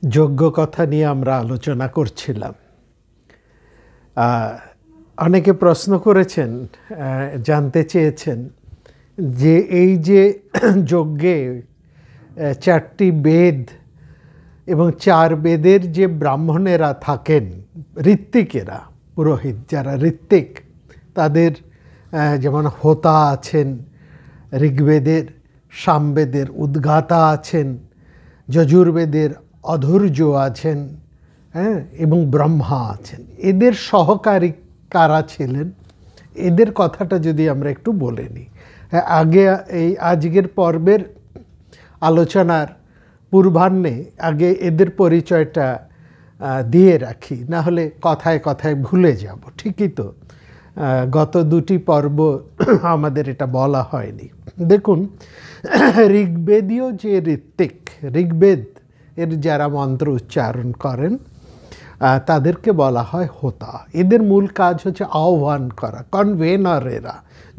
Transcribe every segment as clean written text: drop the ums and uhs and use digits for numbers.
যোগ্য কথা নিয়ে আমরা আলোচনা করছিলাম। অনেকে প্রশ্ন করেছেন, জানতে চেয়েছেন যে এই যে যজ্ঞে 4টি বেদ এবং 4 বেদের যে ব্রাহ্মণেরা থাকেন, ঋত্বিকেরা, পুরোহিত যারা ঋত্বিক, তাদের যেমন হোতা আছেন ঋগ্বেদের, সামবেদের উদ্গাতা আছেন, যজুর্বেদের অধৈর্য আছেন, এবং ব্রহ্মা আছেন। এদের সহকারী কারা ছিলেন, এদের কথাটা যদি আমরা একটু বলে নিই। আগে এই আজকের পর্বের আলোচনার পূর্বাহ্নে আগে এদের পরিচয়টা দিয়ে রাখি, না হলে কথায় কথায় ভুলে যাব। ঠিকই তো, গত 2টি পর্ব আমাদের এটা বলা হয়নি। দেখুন, ঋগ্বেদীয় যে ঋত্বিক, ঋগ্বেদ এর যারা মন্ত্র উচ্চারণ করেন তাদেরকে বলা হয় হোতা। এদের মূল কাজ হচ্ছে আহ্বান করা, কনভেনার। এরা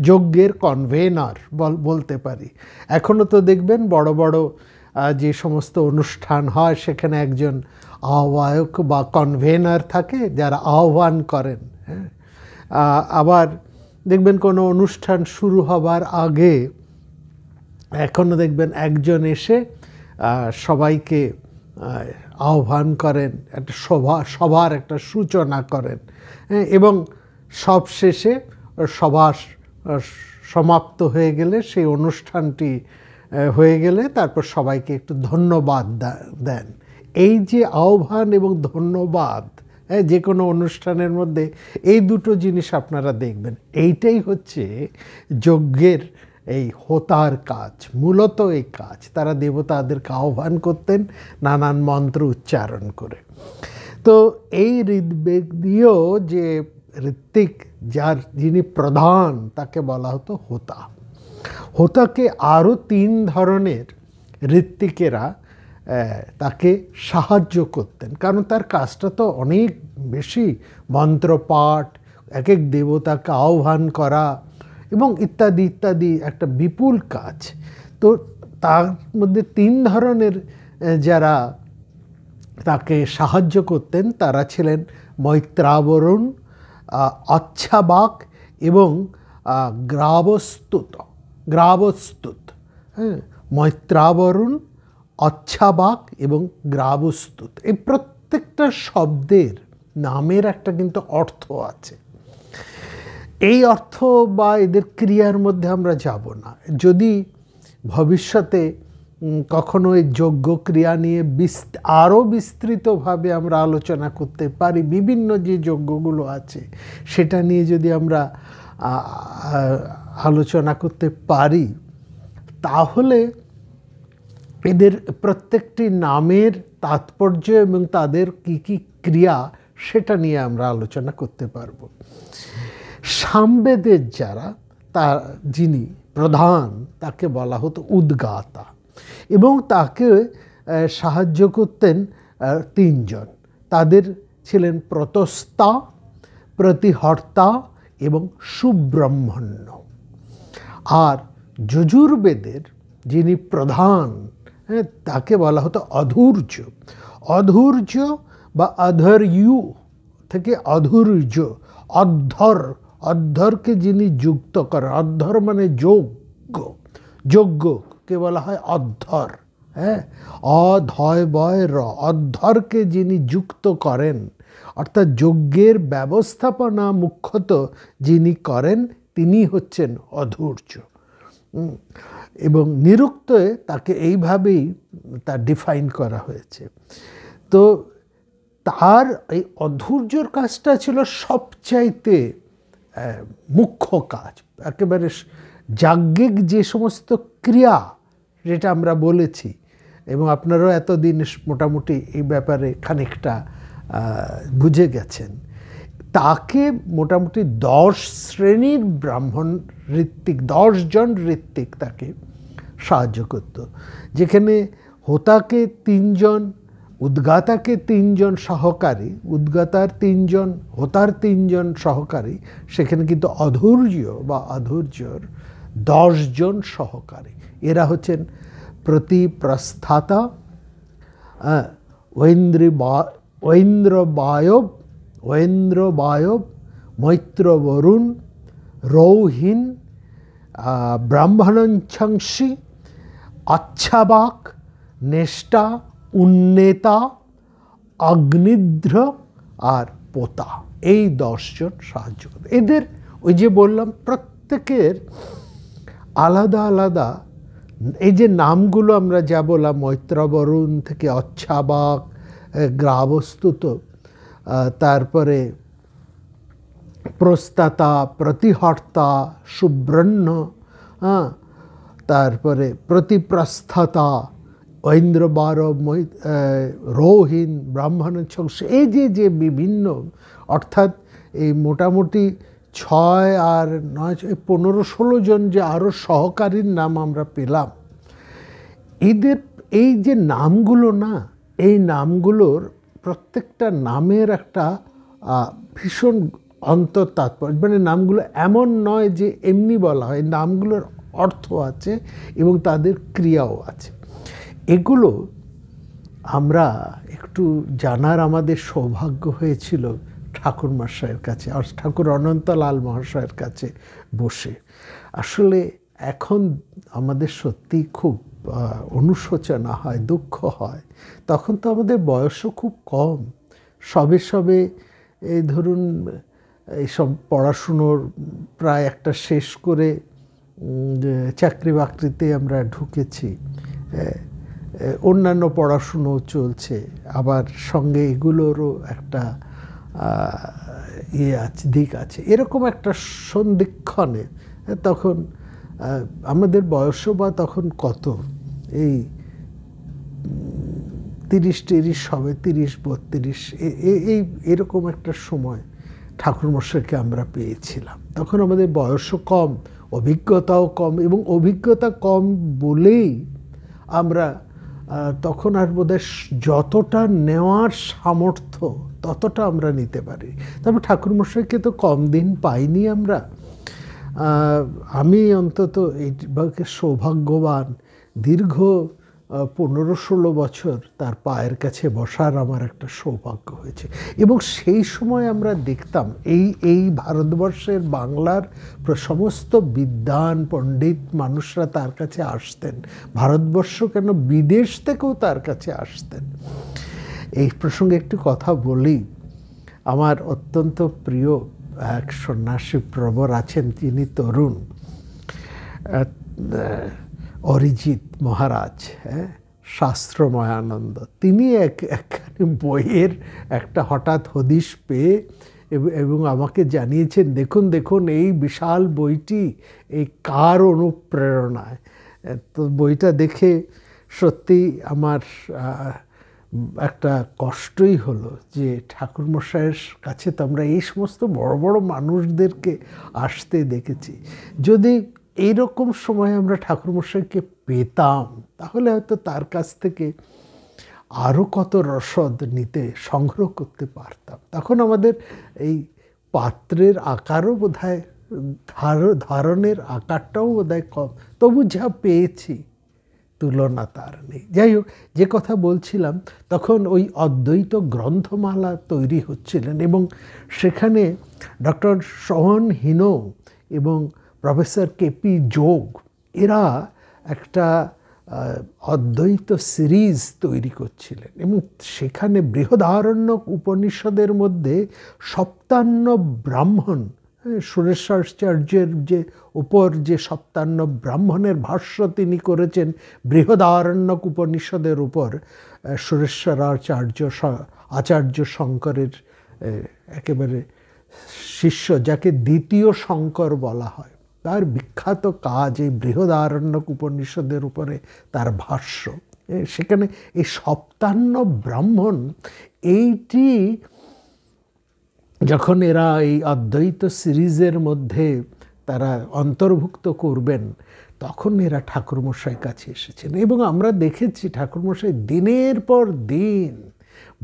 যজ্ঞের কনভেনার বলতে পারি। এখনও তো দেখবেন বড় বড় যে সমস্ত অনুষ্ঠান হয় সেখানে একজন আহ্বায়ক বা কনভেনার থাকে যারা আহ্বান করেন। আবার দেখবেন কোনো অনুষ্ঠান শুরু হবার আগে এখনও দেখবেন একজন এসে সবাইকে আহ্বান করেন, একটা সভার একটা সূচনা করেন, এবং সব শেষে সভা সমাপ্ত হয়ে গেলে, সেই অনুষ্ঠানটি হয়ে গেলে তারপর সবাইকে একটু ধন্যবাদ দেন। এই যে আহ্বান এবং ধন্যবাদ, যে কোনো অনুষ্ঠানের মধ্যে এই দুটো জিনিস আপনারা দেখবেন। এইটাই হচ্ছে যজ্ঞের এই হোতার কাজ, মূলত এই কাজ। তারা দেবতাদেরকে আহ্বান করতেন নানান মন্ত্র উচ্চারণ করে। তো এই ঋগ্বেদীয় যে ঋত্বিক, যিনি প্রধান, তাকে বলা হতো হোতা। হোতাকে আরও 3 ধরনের ঋত্বিকেরা তাকে সাহায্য করতেন, কারণ তার কাজটা তো অনেক বেশি, মন্ত্রপাঠ, এক এক দেবতাকে আহ্বান করা এবং ইত্যাদি ইত্যাদি, একটা বিপুল কাজ। তো তার মধ্যে 3 ধরনের যারা তাকে সাহায্য করতেন তারা ছিলেন মৈত্রাবরুণ, অচ্ছাবাক এবং গ্রাবস্তুত। মৈত্রাবরুণ, অচ্ছাবাক এবং গ্রাবস্তুত, এই প্রত্যেকটা শব্দের নামের একটা কিন্তু অর্থ আছে। এই অর্থ বা এদের ক্রিয়ার মধ্যে আমরা যাব না। যদি ভবিষ্যতে কখনো এই যজ্ঞ ক্রিয়া নিয়ে আরও বিস্তৃতভাবে আমরা আলোচনা করতে পারি, বিভিন্ন যে যজ্ঞগুলো আছে সেটা নিয়ে যদি আমরা আলোচনা করতে পারি, তাহলে এদের প্রত্যেকটি নামের তাৎপর্য এবং তাদের কি কি ক্রিয়া সেটা নিয়ে আমরা আলোচনা করতে পারবো। সামবেদের যিনি প্রধান, তাকে বলা হতো উদ্গাতা, এবং তাকে সাহায্য করতেন 3 জন। তাদের ছিলেন প্রতস্তা, প্রতিহর্তা এবং সুব্রহ্মণ্য। আর যজুর্বেদের যিনি প্রধান, তাকে বলা হতো অধৈর্য। অধৈর্য বা অধৈর্য থেকে অধৈর্য, অধ্যরকে যিনি যুক্ত করেন, অধ্যর মানে যোগ্যকে বলা হয় অধ্যর। অধয় বয় র, অধ্যরকে যিনি যুক্ত করেন, অর্থাৎ যজ্ঞের ব্যবস্থাপনা মুখ্যত যিনি করেন তিনি হচ্ছেন অধৈর্য। এবং নিরুক্তে তাকে এইভাবেই তা ডিফাইন করা হয়েছে। তো তার এই অধৈর্যর কাজটা ছিল সবচাইতে মুখ্য কাজ। একেবারে যাজ্ঞিক যে সমস্ত ক্রিয়া, যেটা আমরা বলেছি, এবং আপনারাও এতদিন মোটামুটি এই ব্যাপারে খানিকটা বুঝে গেছেন, তাকে মোটামুটি 10 শ্রেণীর ব্রাহ্মণ ঋত্বিক, 10 জন ঋত্বিক তাকে সাহায্য করত। যেখানে হোতাকে 3 জন, উদ্গাতাকে 3 জন সহকারী, উদ্গাতার 3 জন, হোতার 3 জন সহকারী, সেখানে কিন্তু অধৈর্যর 10 জন সহকারী। এরা হচ্ছেন প্রতিপ্রস্থাতা, ঐন্দ্রবায়ব, মৈত্রবরুণ, রৌহিন, ব্রাহ্মণঞ্ছংসী, আচ্ছাবাক, নেষ্টা, উন্নেতা, অগ্নিধ্র আর পোতা, এই 10 জন সাহায্য করে। এদের ওই যে বললাম প্রত্যেকের আলাদা আলাদা এই যে নামগুলো আমরা যা বললাম, মৈত্রবরুণ থেকে অচ্ছাবাক, গ্রাবস্তুত, তারপরে প্রস্তাতা, প্রতিহর্তা, সুব্রহ্ম, তারপরে প্রতিপ্রস্থতা, ঐন্দ্রবারব, রৌহিন, ব্রাহ্মণঞ্ছংস, এই যে বিভিন্ন, অর্থাৎ এই মোটামুটি 6 আর 9, 15-16 জন যে আরও সহকারীর নাম আমরা পেলাম। এদের এই যে নামগুলো না, এই নামগুলোর প্রত্যেকটা নামের একটা ভীষণ অন্তর তাৎপর্য, মানে নামগুলো এমন নয় যে এমনি বলা হয়, নামগুলোর অর্থ আছে এবং তাদের ক্রিয়াও আছে। এগুলো আমরা একটু জানার আমাদের সৌভাগ্য হয়েছিল ঠাকুর মশাইয়ের কাছে, আর ঠাকুর অনন্তলাল মহাশয়ের কাছে বসে। আসলে এখন আমাদের সত্যি খুব অনুশোচনা হয়, দুঃখ হয়। তখন তো আমাদের বয়সও খুব কম, সবে এই ধরুন এইসব পড়াশুনোর প্রায় একটা শেষ করে চাকরি বাকরিতে আমরা ঢুকেছি, অন্যান্য পড়াশুনোও চলছে, আবার সঙ্গে এগুলোরও একটা দিক আছে। এরকম একটা সন্ধিক্ষণে তখন আমাদের বয়সও বা তখন কত, এই 30-40 হবে, 30-32, এরকম একটা সময় ঠাকুরমশাইকে আমরা পেয়েছিলাম। তখন আমাদের বয়সও কম, অভিজ্ঞতাও কম, এবং অভিজ্ঞতা কম বলেই আমরা তখন আর বোধহয় যতটা নেওয়ার সামর্থ্য ততটা আমরা নিতে পারি। তবে ঠাকুরমশাইকে তো কম দিন পাইনি আমরা। আমি অন্তত এইভাবে সৌভাগ্যবান, দীর্ঘ 15-16 বছর তার পায়ের কাছে বসার আমার একটা সৌভাগ্য হয়েছে। এবং সেই সময় আমরা দেখতাম এই ভারতবর্ষের বাংলার সমস্ত বিদ্বান পণ্ডিত মানুষরা তার কাছে আসতেন, ভারতবর্ষ কেন বিদেশ থেকেও তার কাছে আসতেন। এই প্রসঙ্গে একটু কথা বলি। আমার অত্যন্ত প্রিয় এক সন্ন্যাসী প্রবর আছেন, তিনি তরুণ, অরিজিৎ মহারাজ, শাস্ত্রময়ানন্দ। তিনি একখানি বইয়ের একটা হঠাৎ হদিশ পেয়ে এবং আমাকে জানিয়েছেন, দেখুন এই বিশাল বইটি এই কার অনুপ্রেরণায়। তো বইটা দেখে সত্যি আমার একটা কষ্টই হলো যে ঠাকুরমশাইয়ের কাছে তো আমরা এই সমস্ত বড় বড় মানুষদেরকে আসতে দেখেছি। যদি এইরকম সময় আমরা ঠাকুরমশাইকে পেতাম তাহলে হয়তো তার কাছ থেকে আরও কত রসদ নিতে সংগ্রহ করতে পারতাম। তখন আমাদের এই পাত্রের আকারও বোধহয়, ধারণের আকারটাও বোধহয় কম, তবু যা পেয়েছি তুলনা তার নেই। যাই হোক, যে কথা বলছিলাম, তখন ওই অদ্বৈত গ্রন্থমালা তৈরি হচ্ছিলেন এবং সেখানে ডক্টর শোভন হিনো এবং প্রফেসর কেপি যোগ এরা একটা অদ্বৈত সিরিজ তৈরি করছিলেন এবং সেখানে বৃহদারণ্যক উপনিষদের মধ্যে সপ্তান্ন ব্রাহ্মণ, সুরেশ্বরাচার্যের যে উপর যে সপ্তান্ন ব্রাহ্মণের ভাষ্য তিনি করেছেন বৃহদারণ্যক উপনিষদের উপর, সুরেশ্বরাচার্য আচার্য শঙ্করের একেবারে শিষ্য, যাকে দ্বিতীয় শঙ্কর বলা হয়, তার বিখ্যাত কাজ এই বৃহদারণ্যক উপনিষদের উপরে তার ভাষ্য। সেখানে এই সপ্তান্ন ব্রাহ্মণ এইটি যখন এরা এই অদ্বৈত সিরিজের মধ্যে তারা অন্তর্ভুক্ত করবেন, তখন এরা ঠাকুরমশাইয়ের কাছে এসেছেন এবং আমরা দেখেছি ঠাকুরমশাই দিনের পর দিন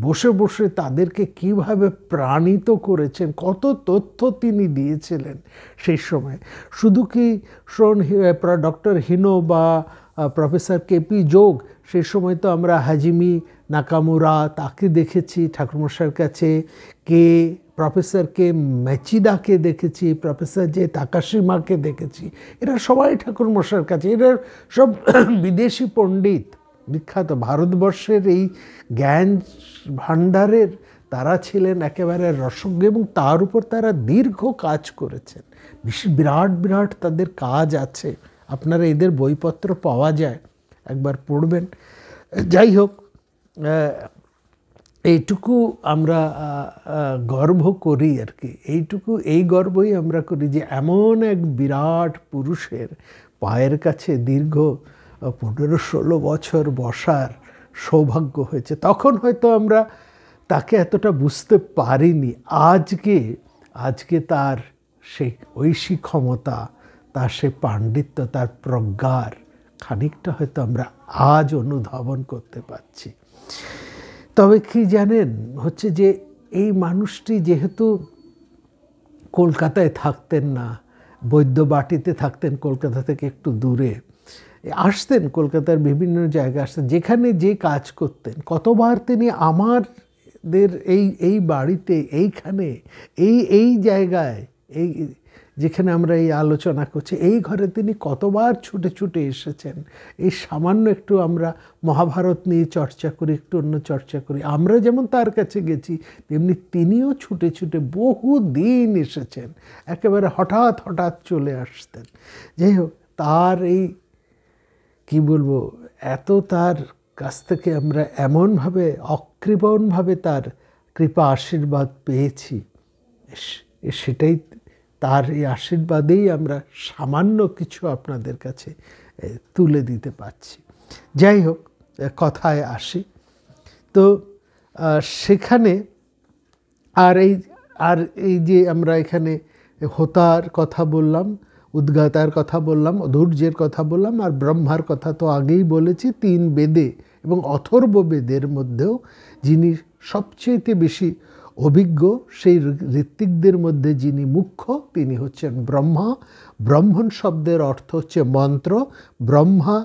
বসে বসে তাদেরকে কিভাবে প্রাণিত করেছেন, কত তথ্য তিনি দিয়েছিলেন সেই সময়। শুধু কি ডক্টর হিনো বা প্রফেসর কেপি যোগ, সেই সময় তো আমরা হাজিমি নাকামুরা তাকে দেখেছি ঠাকুরমশাইয়ের কাছে, কে প্রফেসর কে মেচিদাকে দেখেছি, প্রফেসর জে তাকাশিমাকে দেখেছি। এরা সবাই ঠাকুরমশাইয়ের কাছে, এরা সব বিদেশি পণ্ডিত, বিখ্যাত ভারতবর্ষের এই জ্ঞান ভাণ্ডারের তারা ছিলেন একেবারে রসজ্ঞ, এবং তার উপর তারা দীর্ঘ কাজ করেছেন। বিরাট বিরাট তাদের কাজ আছে, আপনারা এদের বইপত্র পাওয়া যায়, একবার পড়বেন। যাই হোক, এইটুকু আমরা গর্ব করি আর কি, এই গর্বই আমরা করি যে এমন এক বিরাট পুরুষের পায়ের কাছে দীর্ঘ 15-16 বছর বসার সৌভাগ্য হয়েছে। তখন হয়তো আমরা তাকে এতটা বুঝতে পারিনি। আজকে তার সেই ঐশী ক্ষমতা, তার সেই পাণ্ডিত্য, তার প্রজ্ঞার খানিকটা হয়তো আমরা আজ অনুধাবন করতে পারছি। তবে কি জানেন, হচ্ছে যে এই মানুষটি যেহেতু কলকাতায় থাকতেন না, বৈদ্যবাটিতে থাকতেন, কলকাতা থেকে একটু দূরে, আসতেন কলকাতার বিভিন্ন জায়গায়, আসতেন, যেখানে যে কাজ করতেন। কতবার তিনি আমাদের এই বাড়িতে, এইখানে, এই জায়গায়, এই যেখানে আমরা এই আলোচনা করছি, এই ঘরে তিনি কতবার ছুটে ছুটে এসেছেন। এই সামান্য একটু আমরা মহাভারত নিয়ে চর্চা করি, একটু অন্য চর্চা করি, আমরা যেমন তার কাছে গেছি, তেমনি তিনিও ছুটে ছুটে বহু দিন এসেছেন, একেবারে হঠাৎ হঠাৎ চলে আসতেন। যাই হোক, তার এই কি বলবো, এত তার কাছ থেকে আমরা এমনভাবে অকৃপণভাবে তার কৃপা আশীর্বাদ পেয়েছি, সেটাই, তার এই আশীর্বাদেই আমরা সামান্য কিছু আপনাদের কাছে তুলে দিতে পারছি। যাই হোক, কথায় আসি। তো সেখানে আর এই যে আমরা এখানে হোতার কথা বললাম, উদ্গাতার কথা বললাম, অধৈর্যের কথা বললাম, আর ব্রহ্মার কথা তো আগেই বলেছি। 3 বেদে এবং অথর্ব বেদের মধ্যেও যিনি সবচেয়ে বেশি অভিজ্ঞ, সেই ঋত্বিকদের মধ্যে যিনি মুখ্য, তিনি হচ্ছেন ব্রহ্মা। ব্রহ্মণ শব্দের অর্থ হচ্ছে মন্ত্র। ব্রহ্মা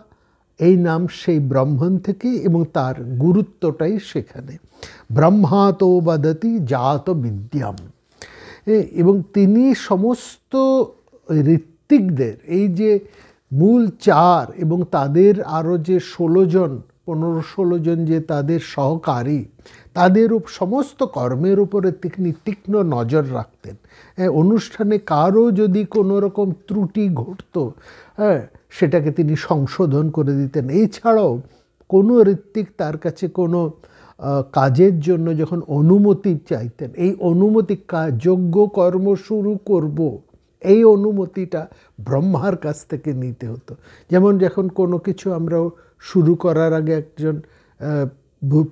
এই নাম সেই ব্রহ্মণ থেকে, এবং তার গুরুত্বটাই সেখানে। ব্রহ্মাতো বদতি জাত বিদ্যাম, এবং তিনি সমস্ত ঋত্বিকদের, এই যে মূল 4 এবং তাদের আরও যে 15-16 জন যে তাদের সহকারী, তাদের সমস্ত কর্মের উপরে তিনি তীক্ষ্ণ নজর রাখতেন। অনুষ্ঠানে কারও যদি কোনো রকম ত্রুটি ঘটতো, সেটাকে তিনি সংশোধন করে দিতেন। এছাড়াও কোনো ঋত্বিক তার কাছে কোনো কাজের জন্য যখন অনুমতি চাইতেন, এই অনুমতি, যজ্ঞ কর্ম শুরু করব, এই অনুমতিটা ব্রহ্মার কাছ থেকে নিতে হতো। যেমন যখন কোনো কিছু আমরা শুরু করার আগে একজন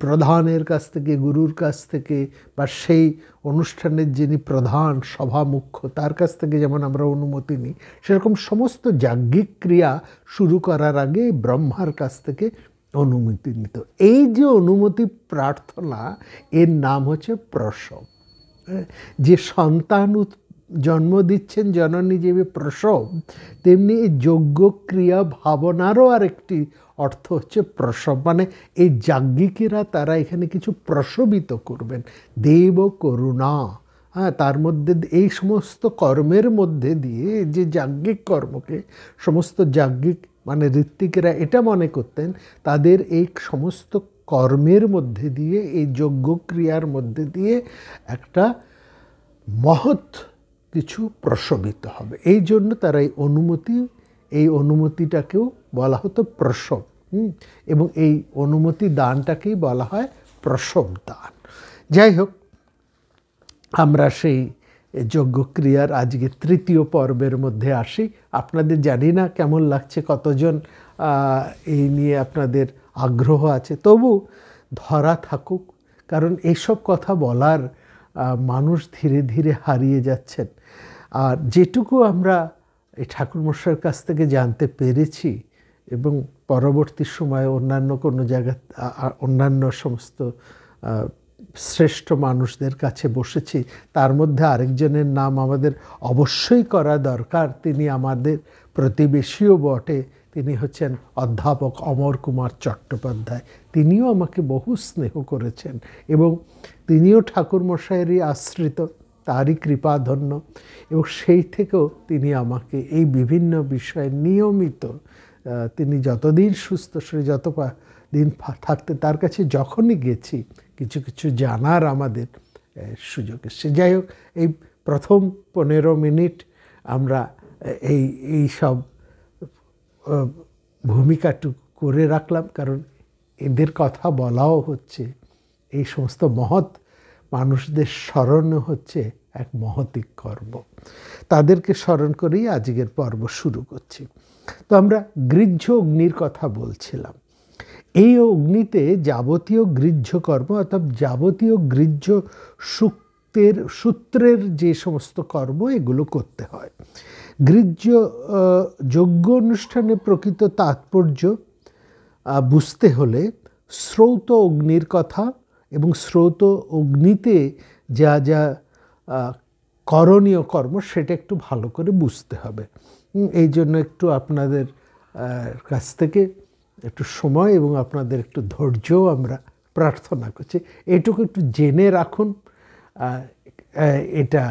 প্রধানের কাছ থেকে, গুরুর কাছ থেকে, বা সেই অনুষ্ঠানের যিনি প্রধান সভা মুখ্য, তার কাছ থেকে যেমন আমরা অনুমতি নিই, সেরকম সমস্ত যাজ্ঞিক ক্রিয়া শুরু করার আগে ব্রহ্মার কাছ থেকে অনুমতি নিত। এই যে অনুমতি প্রার্থনা, এর নাম হচ্ছে প্রসব। যে সন্তান জন্ম দিচ্ছেন জননী যেভাবে প্রসব, তেমনি এই যজ্ঞ ক্রিয়া ভাবনারও আরেকটি অর্থ হচ্ছে প্রসব। মানে এই যাজ্ঞিকেরা তারা এখানে কিছু প্রসবিত করবেন, দেব করুণা। তার মধ্যে এই সমস্ত কর্মের মধ্যে দিয়ে, যে যাজ্ঞিক কর্মকে সমস্ত যাজ্ঞিক মানে ঋত্বিকেরা এটা মনে করতেন, তাদের এই সমস্ত কর্মের মধ্যে দিয়ে, এই যজ্ঞ ক্রিয়ার মধ্যে দিয়ে একটা মহৎ কিছু প্রসবিত হবে। এই জন্য তারা এই অনুমতিটাকেও বলা হতো প্রসব, এবং এই অনুমতি দানটাকেই বলা হয় প্রসব দান। যাই হোক, আমরা সেই যজ্ঞক্রিয়ার আজকে 3য় পর্বের মধ্যে আসি। আপনাদের জানি না কেমন লাগছে, কতজন এই নিয়ে আপনাদের আগ্রহ আছে, তবু ধরা থাকুক, কারণ এইসব কথা বলার মানুষ ধীরে ধীরে হারিয়ে যাচ্ছেন। আর যেটুকু আমরা এই ঠাকুরমশাইয়ের কাছ থেকে জানতে পেরেছি, এবং পরবর্তী সময়ে অন্যান্য কোনো জায়গা, অন্যান্য সমস্ত শ্রেষ্ঠ মানুষদের কাছে বসেছি, তার মধ্যে আরেকজনের নাম আমাদের অবশ্যই করা দরকার। তিনি আমাদের প্রতিবেশীও বটে, তিনি হচ্ছেন অধ্যাপক অমর কুমার চট্টোপাধ্যায়। তিনিও আমাকে বহু স্নেহ করেছেন এবং তিনিও ঠাকুরমশাইয়েরই আশ্রিত, তারই কৃপাধন্য, এবং সেই থেকেও তিনি আমাকে এই বিভিন্ন বিষয়ে নিয়মিত, তিনি যতদিন সুস্থ শরীর যত দিন থাকতে তার কাছে যখনই গেছি কিছু কিছু জানার আমাদের সুযোগ এসছে। যাই হোক, এই প্রথম 15 মিনিট আমরা এই সব ভূমিকাটুকু করে রাখলাম, কারণ এদের কথা বলাও হচ্ছে, এই সমস্ত মহৎ মানুষদের স্মরণ হচ্ছে এক মহতিক কর্ম। তাদেরকে স্মরণ করেই আজকের পর্ব শুরু করছি। তো আমরা গৃহ্য অগ্নির কথা বলছিলাম। এই অগ্নিতে যাবতীয় গৃহ্যকর্ম অর্থাৎ যাবতীয় গৃহ্য সূত্রের যে সমস্ত কর্ম এগুলো করতে হয়। গৃহ্য যজ্ঞ অনুষ্ঠানে প্রকৃত তাৎপর্য বুঝতে হলে শ্রৌত অগ্নির কথা এবং শ্রৌত অগ্নিতে যা যা করণীয় কর্ম সেটা একটু ভালো করে বুঝতে হবে। এই জন্য একটু আপনাদের কাছ থেকে একটু সময় এবং আপনাদের একটু ধৈর্যও আমরা প্রার্থনা করছি। এইটুকু একটু জেনে রাখুন, এটা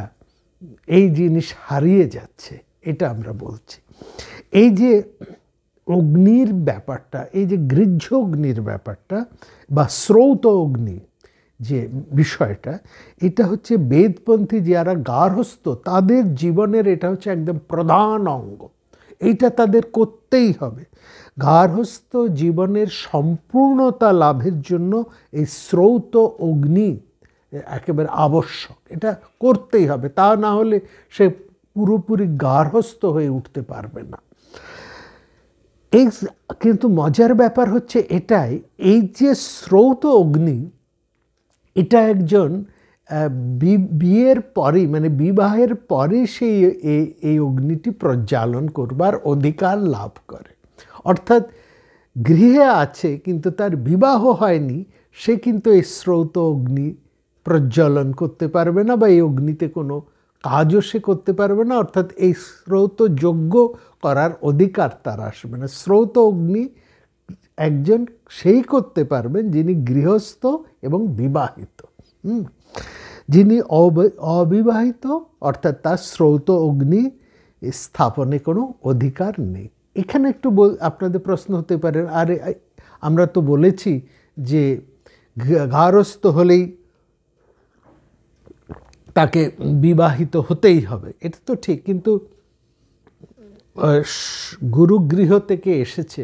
এই জিনিস হারিয়ে যাচ্ছে, এটা আমরা বলছি। এই যে অগ্নির ব্যাপারটা, এই যে গৃহ্য অগ্নির ব্যাপারটা বা শ্রৌত অগ্নি যে বিষয়টা, এটা হচ্ছে বেদপন্থী যারা গার্হস্থ তাদের জীবনের এটা হচ্ছে একদম প্রধান অঙ্গ। এইটা তাদের করতেই হবে। গার্হস্থ জীবনের সম্পূর্ণতা লাভের জন্য এই শ্রৌত অগ্নি একেবারে আবশ্যক, এটা করতেই হবে। তা না হলে সে পুরোপুরি গার্হস্থ হয়ে উঠতে পারবে না। এই কিন্তু মজার ব্যাপার হচ্ছে এটাই, এই যে শ্রৌত অগ্নি, এটা একজন বিয়ের পরেই মানে বিবাহের পরে সেই এই অগ্নিটি প্রজ্বালন করবার অধিকার লাভ করে। অর্থাৎ গৃহে আছে কিন্তু তার বিবাহ হয়নি, সে কিন্তু এই শ্রৌত অগ্নি প্রজ্বলন করতে পারবে না বা এই অগ্নিতে কোনো কাজও সে করতে পারবে না। অর্থাৎ এই শ্রৌত যজ্ঞ করার অধিকার তার আসবে না। শ্রৌত অগ্নি একজন সেই করতে পারবেন যিনি গৃহস্থ এবং বিবাহিত। যিনি অবিবাহিত অর্থাৎ তার শ্রৌত অগ্নি স্থাপনে কোনো অধিকার নেই। এখানে একটু আপনাদের প্রশ্ন হতে পারে, আরে আমরা তো বলেছি যে গার্হস্থ হলেই তাকে বিবাহিত হতেই হবে, এটা তো ঠিক, কিন্তু গুরুগৃহ থেকে এসেছে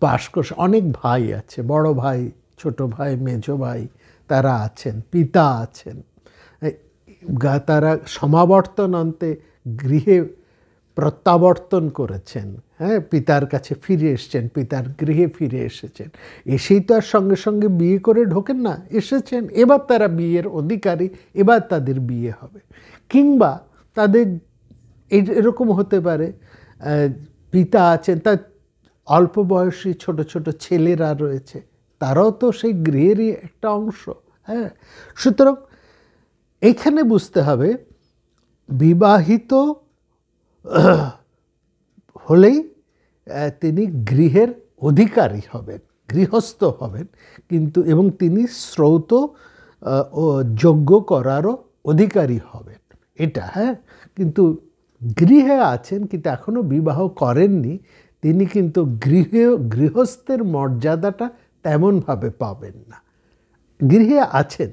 পাশকোষ, অনেক ভাই আছে, বড় ভাই, ছোট ভাই, মেজ ভাই, তারা আছেন, পিতা আছেন, তারা সমাবর্তন অন্তে গৃহে প্রত্যাবর্তন করেছেন, হ্যাঁ, পিতার কাছে ফিরে এসেছেন, পিতার গৃহে ফিরে এসেছেন। এসেই তো আর সঙ্গে সঙ্গে বিয়ে করে ঢোকেন না, এসেছেন, এবার তারা বিয়ের অধিকারী, এবার তাদের বিয়ে হবে। কিংবা তাদের এরকম হতে পারে পিতা আছেন, তার অল্প বয়সী ছোট ছোট ছেলেরা রয়েছে, তারাও তো সেই গৃহেরই একটা অংশ। হ্যাঁ, সুতরাং এইখানে বুঝতে হবে বিবাহিত হলেই তিনি গৃহের অধিকারী হবেন, গৃহস্থ হবেন, কিন্তু এবং তিনি শ্রৌত ও যজ্ঞ করারও অধিকারী হবেন, এটা। হ্যাঁ, কিন্তু গৃহে আছেন কিন্তু এখনও বিবাহ করেননি, তিনি কিন্তু গৃহস্থের মর্যাদাটা তেমনভাবে পাবেন না। গৃহে আছেন,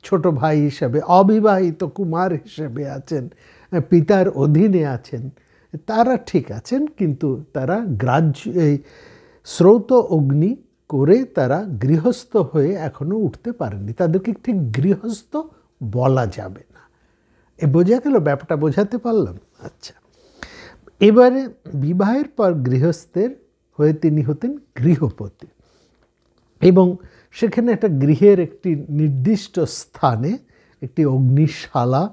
ছোট ভাই হিসেবে, অবিবাহিত কুমার হিসেবে আছেন, পিতার অধীনে আছেন, তারা ঠিক আছেন, কিন্তু তারা এই শ্রৌত অগ্নি করে তারা গৃহস্থ হয়ে এখনও উঠতে পারেননি, তাদেরকে ঠিক গৃহস্থ বলা যাবে না। বোঝা গেল ব্যাপারটা? বোঝাতে পারলাম? আচ্ছা, এবারে বিবাহের পর গৃহস্থের হয়ে তিনি হতেন গৃহপতি, এবং সেখানে একটা গৃহের একটি নির্দিষ্ট স্থানে একটি অগ্নিশালা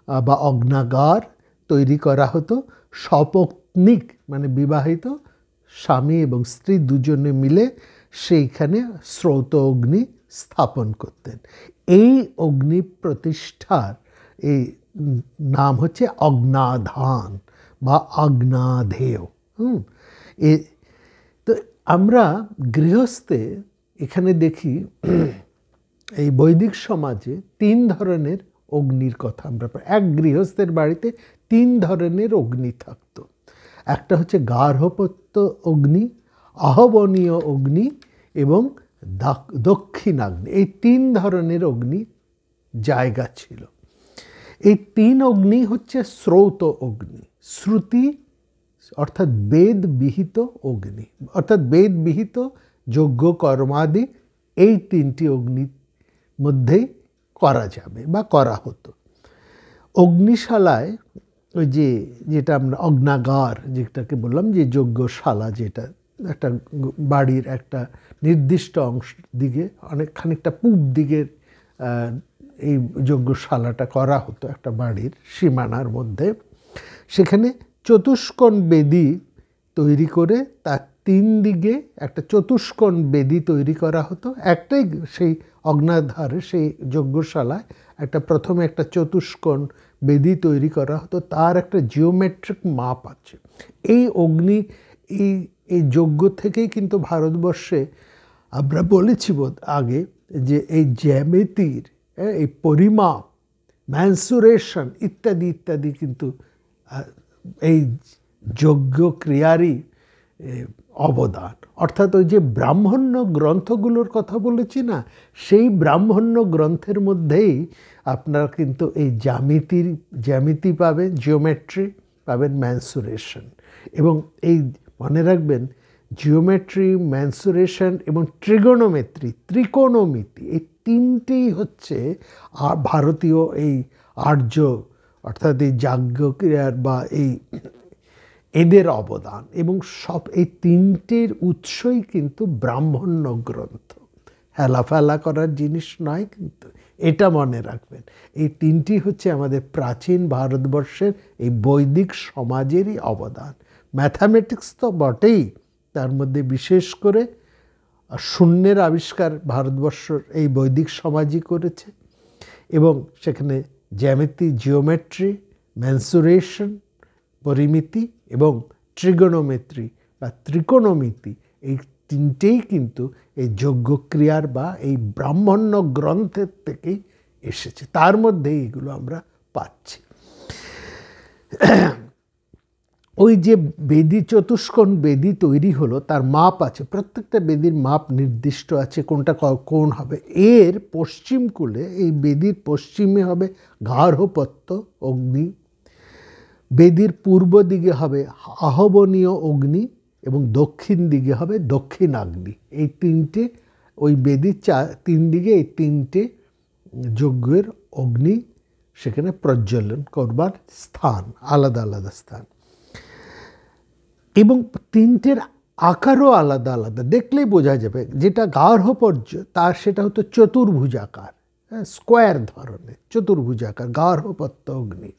বা অগ্নাগার তৈরি করা হতো। সপত্নীক মানে বিবাহিত স্বামী এবং স্ত্রী দুজনে মিলে সেইখানে শ্রৌত অগ্নি স্থাপন করতেন। এই অগ্নি প্রতিষ্ঠার এই নাম হচ্ছে অগ্নাধান বা অগ্নাধেয়। এ তো আমরা গৃহস্থে এখানে দেখি এই বৈদিক সমাজে 3 ধরনের অগ্নির কথা আমরা এক গৃহস্থের বাড়িতে 3 ধরনের অগ্নি থাকতো। একটা হচ্ছে গার্হপত্য অগ্নি, আহবনীয় অগ্নি এবং দক্ষিণাগ্নি। এই 3 ধরনের অগ্নি জায়গা ছিল। এই 3 অগ্নি হচ্ছে শ্রৌত অগ্নি, শ্রুতি অর্থাৎ বেদ বিহিত অগ্নি, অর্থাৎ বেদ বিহিত যজ্ঞ কর্মাদি এই 3টি অগ্নির মধ্যেই করা যাবে বা করা হতো। অগ্নিশালায় ওই যেটা আমরা অগ্নাগার যেটাকে বললাম, যে যজ্ঞশালা, যেটা একটা বাড়ির একটা নির্দিষ্ট অংশ দিকে খানিকটা পূব দিকের এই যজ্ঞশালাটা করা হতো একটা বাড়ির সীমানার মধ্যে। সেখানে চতুষ্কোণ বেদি তৈরি করে তার 3 দিকে একটা চতুষ্কোণ বেদি তৈরি করা হতো। একটাই সেই অগ্নাধারে সেই যজ্ঞশালায় প্রথমে একটা চতুষ্কোণ বেদি তৈরি করা হতো, তার একটা জিওমেট্রিক মাপ আছে। এই অগ্নি এই যজ্ঞ থেকেই কিন্তু ভারতবর্ষে আমরা বলেছি আগে যে এই জ্যামিতির এই পরিমাপ, ম্যানসুরেশন ইত্যাদি ইত্যাদি কিন্তু এই যজ্ঞ ক্রিয়ারই অবদান। অর্থাৎ ওই যে ব্রাহ্মণ্য গ্রন্থগুলোর কথা বলেছি না, সেই ব্রাহ্মণ্য গ্রন্থের মধ্যেই আপনারা কিন্তু এই জ্যামিতি পাবেন, জিওমেট্রি পাবেন, ম্যানসুরেশন। এবং এই মনে রাখবেন, জিওমেট্রি, ম্যানসুরেশন এবং ট্রিগোনোমেট্রি, ত্রিকোণমিতি, এই 3টেই হচ্ছে ভারতীয় এই আর্য অর্থাৎ এই যাজ্ঞক্রিয়ার বা এদের অবদান। এবং সব এই 3টের উৎসই কিন্তু ব্রাহ্মণ্য গ্রন্থ, হেলাফেলা করার জিনিস নয় কিন্তু, এটা মনে রাখবেন। এই 3টি হচ্ছে আমাদের প্রাচীন ভারতবর্ষের এই বৈদিক সমাজেরই অবদান। ম্যাথামেটিক্স তো বটেই, তার মধ্যে বিশেষ করে শূন্যের আবিষ্কার ভারতবর্ষের এই বৈদিক সমাজই করেছে। এবং সেখানে জ্যামিতি, জিওমেট্রি, ম্যানসুরেশন, পরিমিতি এবং ট্রিগোনোমেট্রি বা ত্রিকোণমিতি, এই 3টেই কিন্তু এই যজ্ঞক্রিয়ার বা এই ব্রাহ্মণ্য গ্রন্থের থেকেই এসেছে। তার মধ্যেই এগুলো আমরা পাচ্ছি। ওই যে বেদি, চতুষ্কোণ বেদি তৈরি হলো, তার মাপ আছে, প্রত্যেকটা বেদির মাপ নির্দিষ্ট আছে, কোনটা কোন হবে। এর পশ্চিম কূলে, এই বেদির পশ্চিমে হবে গার্হপত্য অগ্নি, বেদির পূর্ব দিকে হবে আহবনীয় অগ্নি এবং দক্ষিণ দিকে হবে দক্ষিণাগ্নি। এই 3টে ওই বেদির 3 দিকে এই 3টে যজ্ঞের অগ্নি সেখানে প্রজ্বলন করবার স্থান, আলাদা আলাদা স্থান। এবং 3টের আকারও আলাদা আলাদা, দেখলেই বোঝা যাবে। যেটা গার্হপর্য তার সেটা হতো চতুর্ভুজাকার, স্কোয়ার ধরনের চতুর্ভুজাকার গার্হপত্য অগ্নি।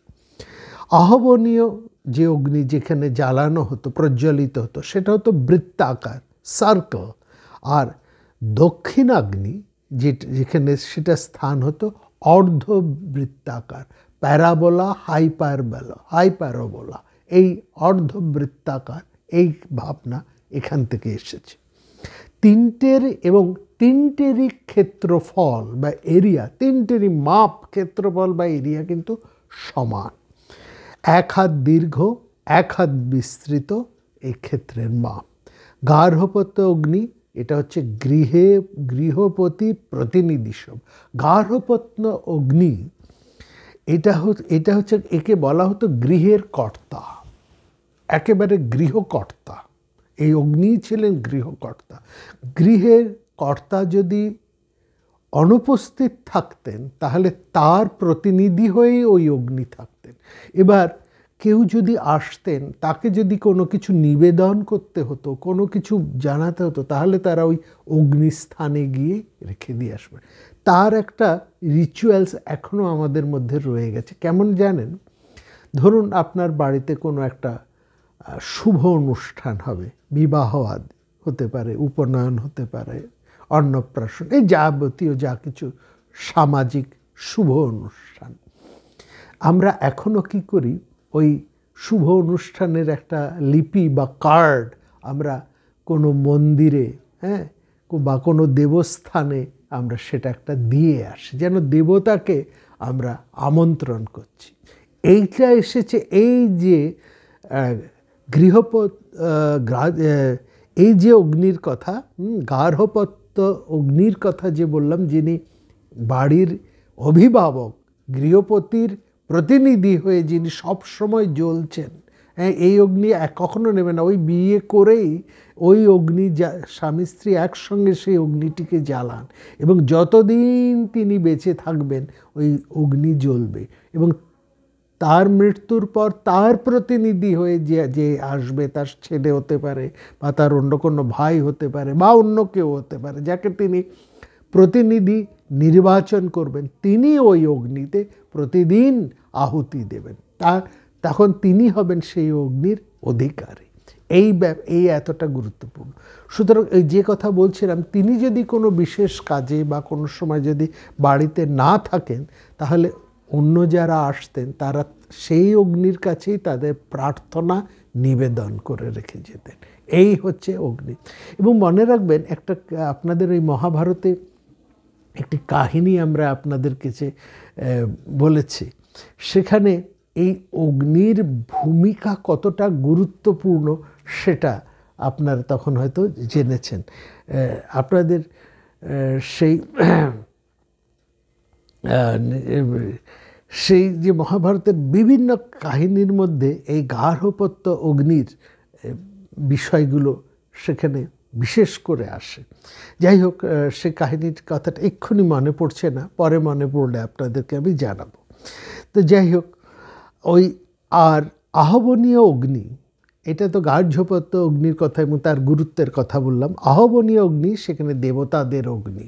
আহবনীয় যে অগ্নি যেখানে জ্বালানো হতো, প্রজ্বলিত হতো, সেটা হতো বৃত্তাকার, সার্কেল। আর দক্ষিণাগ্নি যেখানে সেটা স্থান হতো অর্ধবৃত্তাকার, প্যারাবোলা, হাইপ্যারাবোলা, এই অর্ধবৃত্তাকার, এই ভাবনা এখান থেকে এসেছে। 3টের এবং 3টেরই ক্ষেত্রফল বা এরিয়া, 3টেরই মাপ, ক্ষেত্রফল বা এরিয়া কিন্তু সমান। 1 হাত দীর্ঘ, 1 হাত বিস্তৃত এই ক্ষেত্রের মাপ। গার্হপত্য অগ্নি, এটা হচ্ছে গৃহপতির প্রতিনিধি সব। গার্হপত্য অগ্নি এটা হচ্ছে, একে বলা হতো গৃহের কর্তা, একেবারে গৃহকর্তা। এই অগ্নি ছিলেন গৃহকর্তা। গৃহের কর্তা যদি অনুপস্থিত থাকতেন তাহলে তার প্রতিনিধি হয়ে ওই অগ্নি থাকতেন। এবার কেউ যদি আসতেন, তাকে যদি কোনো কিছু নিবেদন করতে হতো, কোনো কিছু জানাতে হতো, তাহলে তারা ওই অগ্নিস্থানে গিয়ে রেখে দিয়ে আসবে। তার একটা রিচুয়ালস এখনও আমাদের মধ্যে রয়ে গেছে। কেমন জানেন? ধরুন আপনার বাড়িতে কোনো একটা শুভ অনুষ্ঠান হবে, বিবাহ আদি হতে পারে, উপনয়ন হতে পারে, অন্নপ্রাশন, এই যাবতীয় যা কিছু সামাজিক শুভ অনুষ্ঠান। আমরা এখনও কি করি, ওই শুভ অনুষ্ঠানের একটা লিপি বা কার্ড আমরা কোনো মন্দিরে, হ্যাঁ, বা কোনো দেবস্থানে আমরা সেটা একটা দিয়ে আসি, যেন দেবতাকে আমরা আমন্ত্রণ করছি। এইটা এসেছে এই যে এই যে অগ্নির কথা, গার্হপত্য অগ্নির কথা যে বললাম, যিনি বাড়ির অভিভাবক, গৃহপতির প্রতিনিধি হয়ে যিনি সবসময় জ্বলছেন, হ্যাঁ, এই অগ্নি কখনো নেবে না। ওই বিয়ে করেই ওই অগ্নি স্বামী স্ত্রী একসঙ্গে সেই অগ্নিটিকে জ্বালান, এবং যতদিন তিনি বেঁচে থাকবেন ওই অগ্নি জ্বলবে, এবং তার মৃত্যুর পর তার প্রতিনিধি হয়ে যে আসবে, তার ছেলে হতে পারে বা তার অন্য কোনো ভাই হতে পারে বা অন্য কেউ হতে পারে, যাকে তিনি প্রতিনিধি নির্বাচন করবেন, তিনি ওই অগ্নিতে প্রতিদিন আহুতি দেবেন। তখন তিনি হবেন সেই অগ্নির অধিকারী। এই এতটা গুরুত্বপূর্ণ। সুতরাং এই যে কথা বলছিলাম, তিনি যদি কোনো বিশেষ কাজে বা কোনো সময় যদি বাড়িতে না থাকেন, তাহলে অন্য যারা আসতেন তারা সেই অগ্নির কাছেই তাদের প্রার্থনা নিবেদন করে রেখে যেতেন। এই হচ্ছে অগ্নি। এবং মনে রাখবেন, একটা আপনাদের ওই মহাভারতে একটি কাহিনী আমরা আপনাদের কাছে বলেছি, সেখানে এই অগ্নির ভূমিকা কতটা গুরুত্বপূর্ণ সেটা আপনারা তখন হয়তো জেনেছেন। আপনাদের সেই যে মহাভারতের বিভিন্ন কাহিনীর মধ্যে এই গার্হপত্য অগ্নির বিষয়গুলো সেখানে বিশেষ করে আসে। যাই হোক, সে কাহিনীর কথাটা এক্ষুনি মনে পড়ছে না, পরে মনে পড়লে আপনাদেরকে আমি জানাবো। তো যাই হোক, ওই আর আহবনীয় অগ্নি, এটা তো গার্হপত্য অগ্নির কথা এবং তার গুরুত্বের কথা বললাম। আহবনীয় অগ্নি সেখানে দেবতাদের অগ্নি,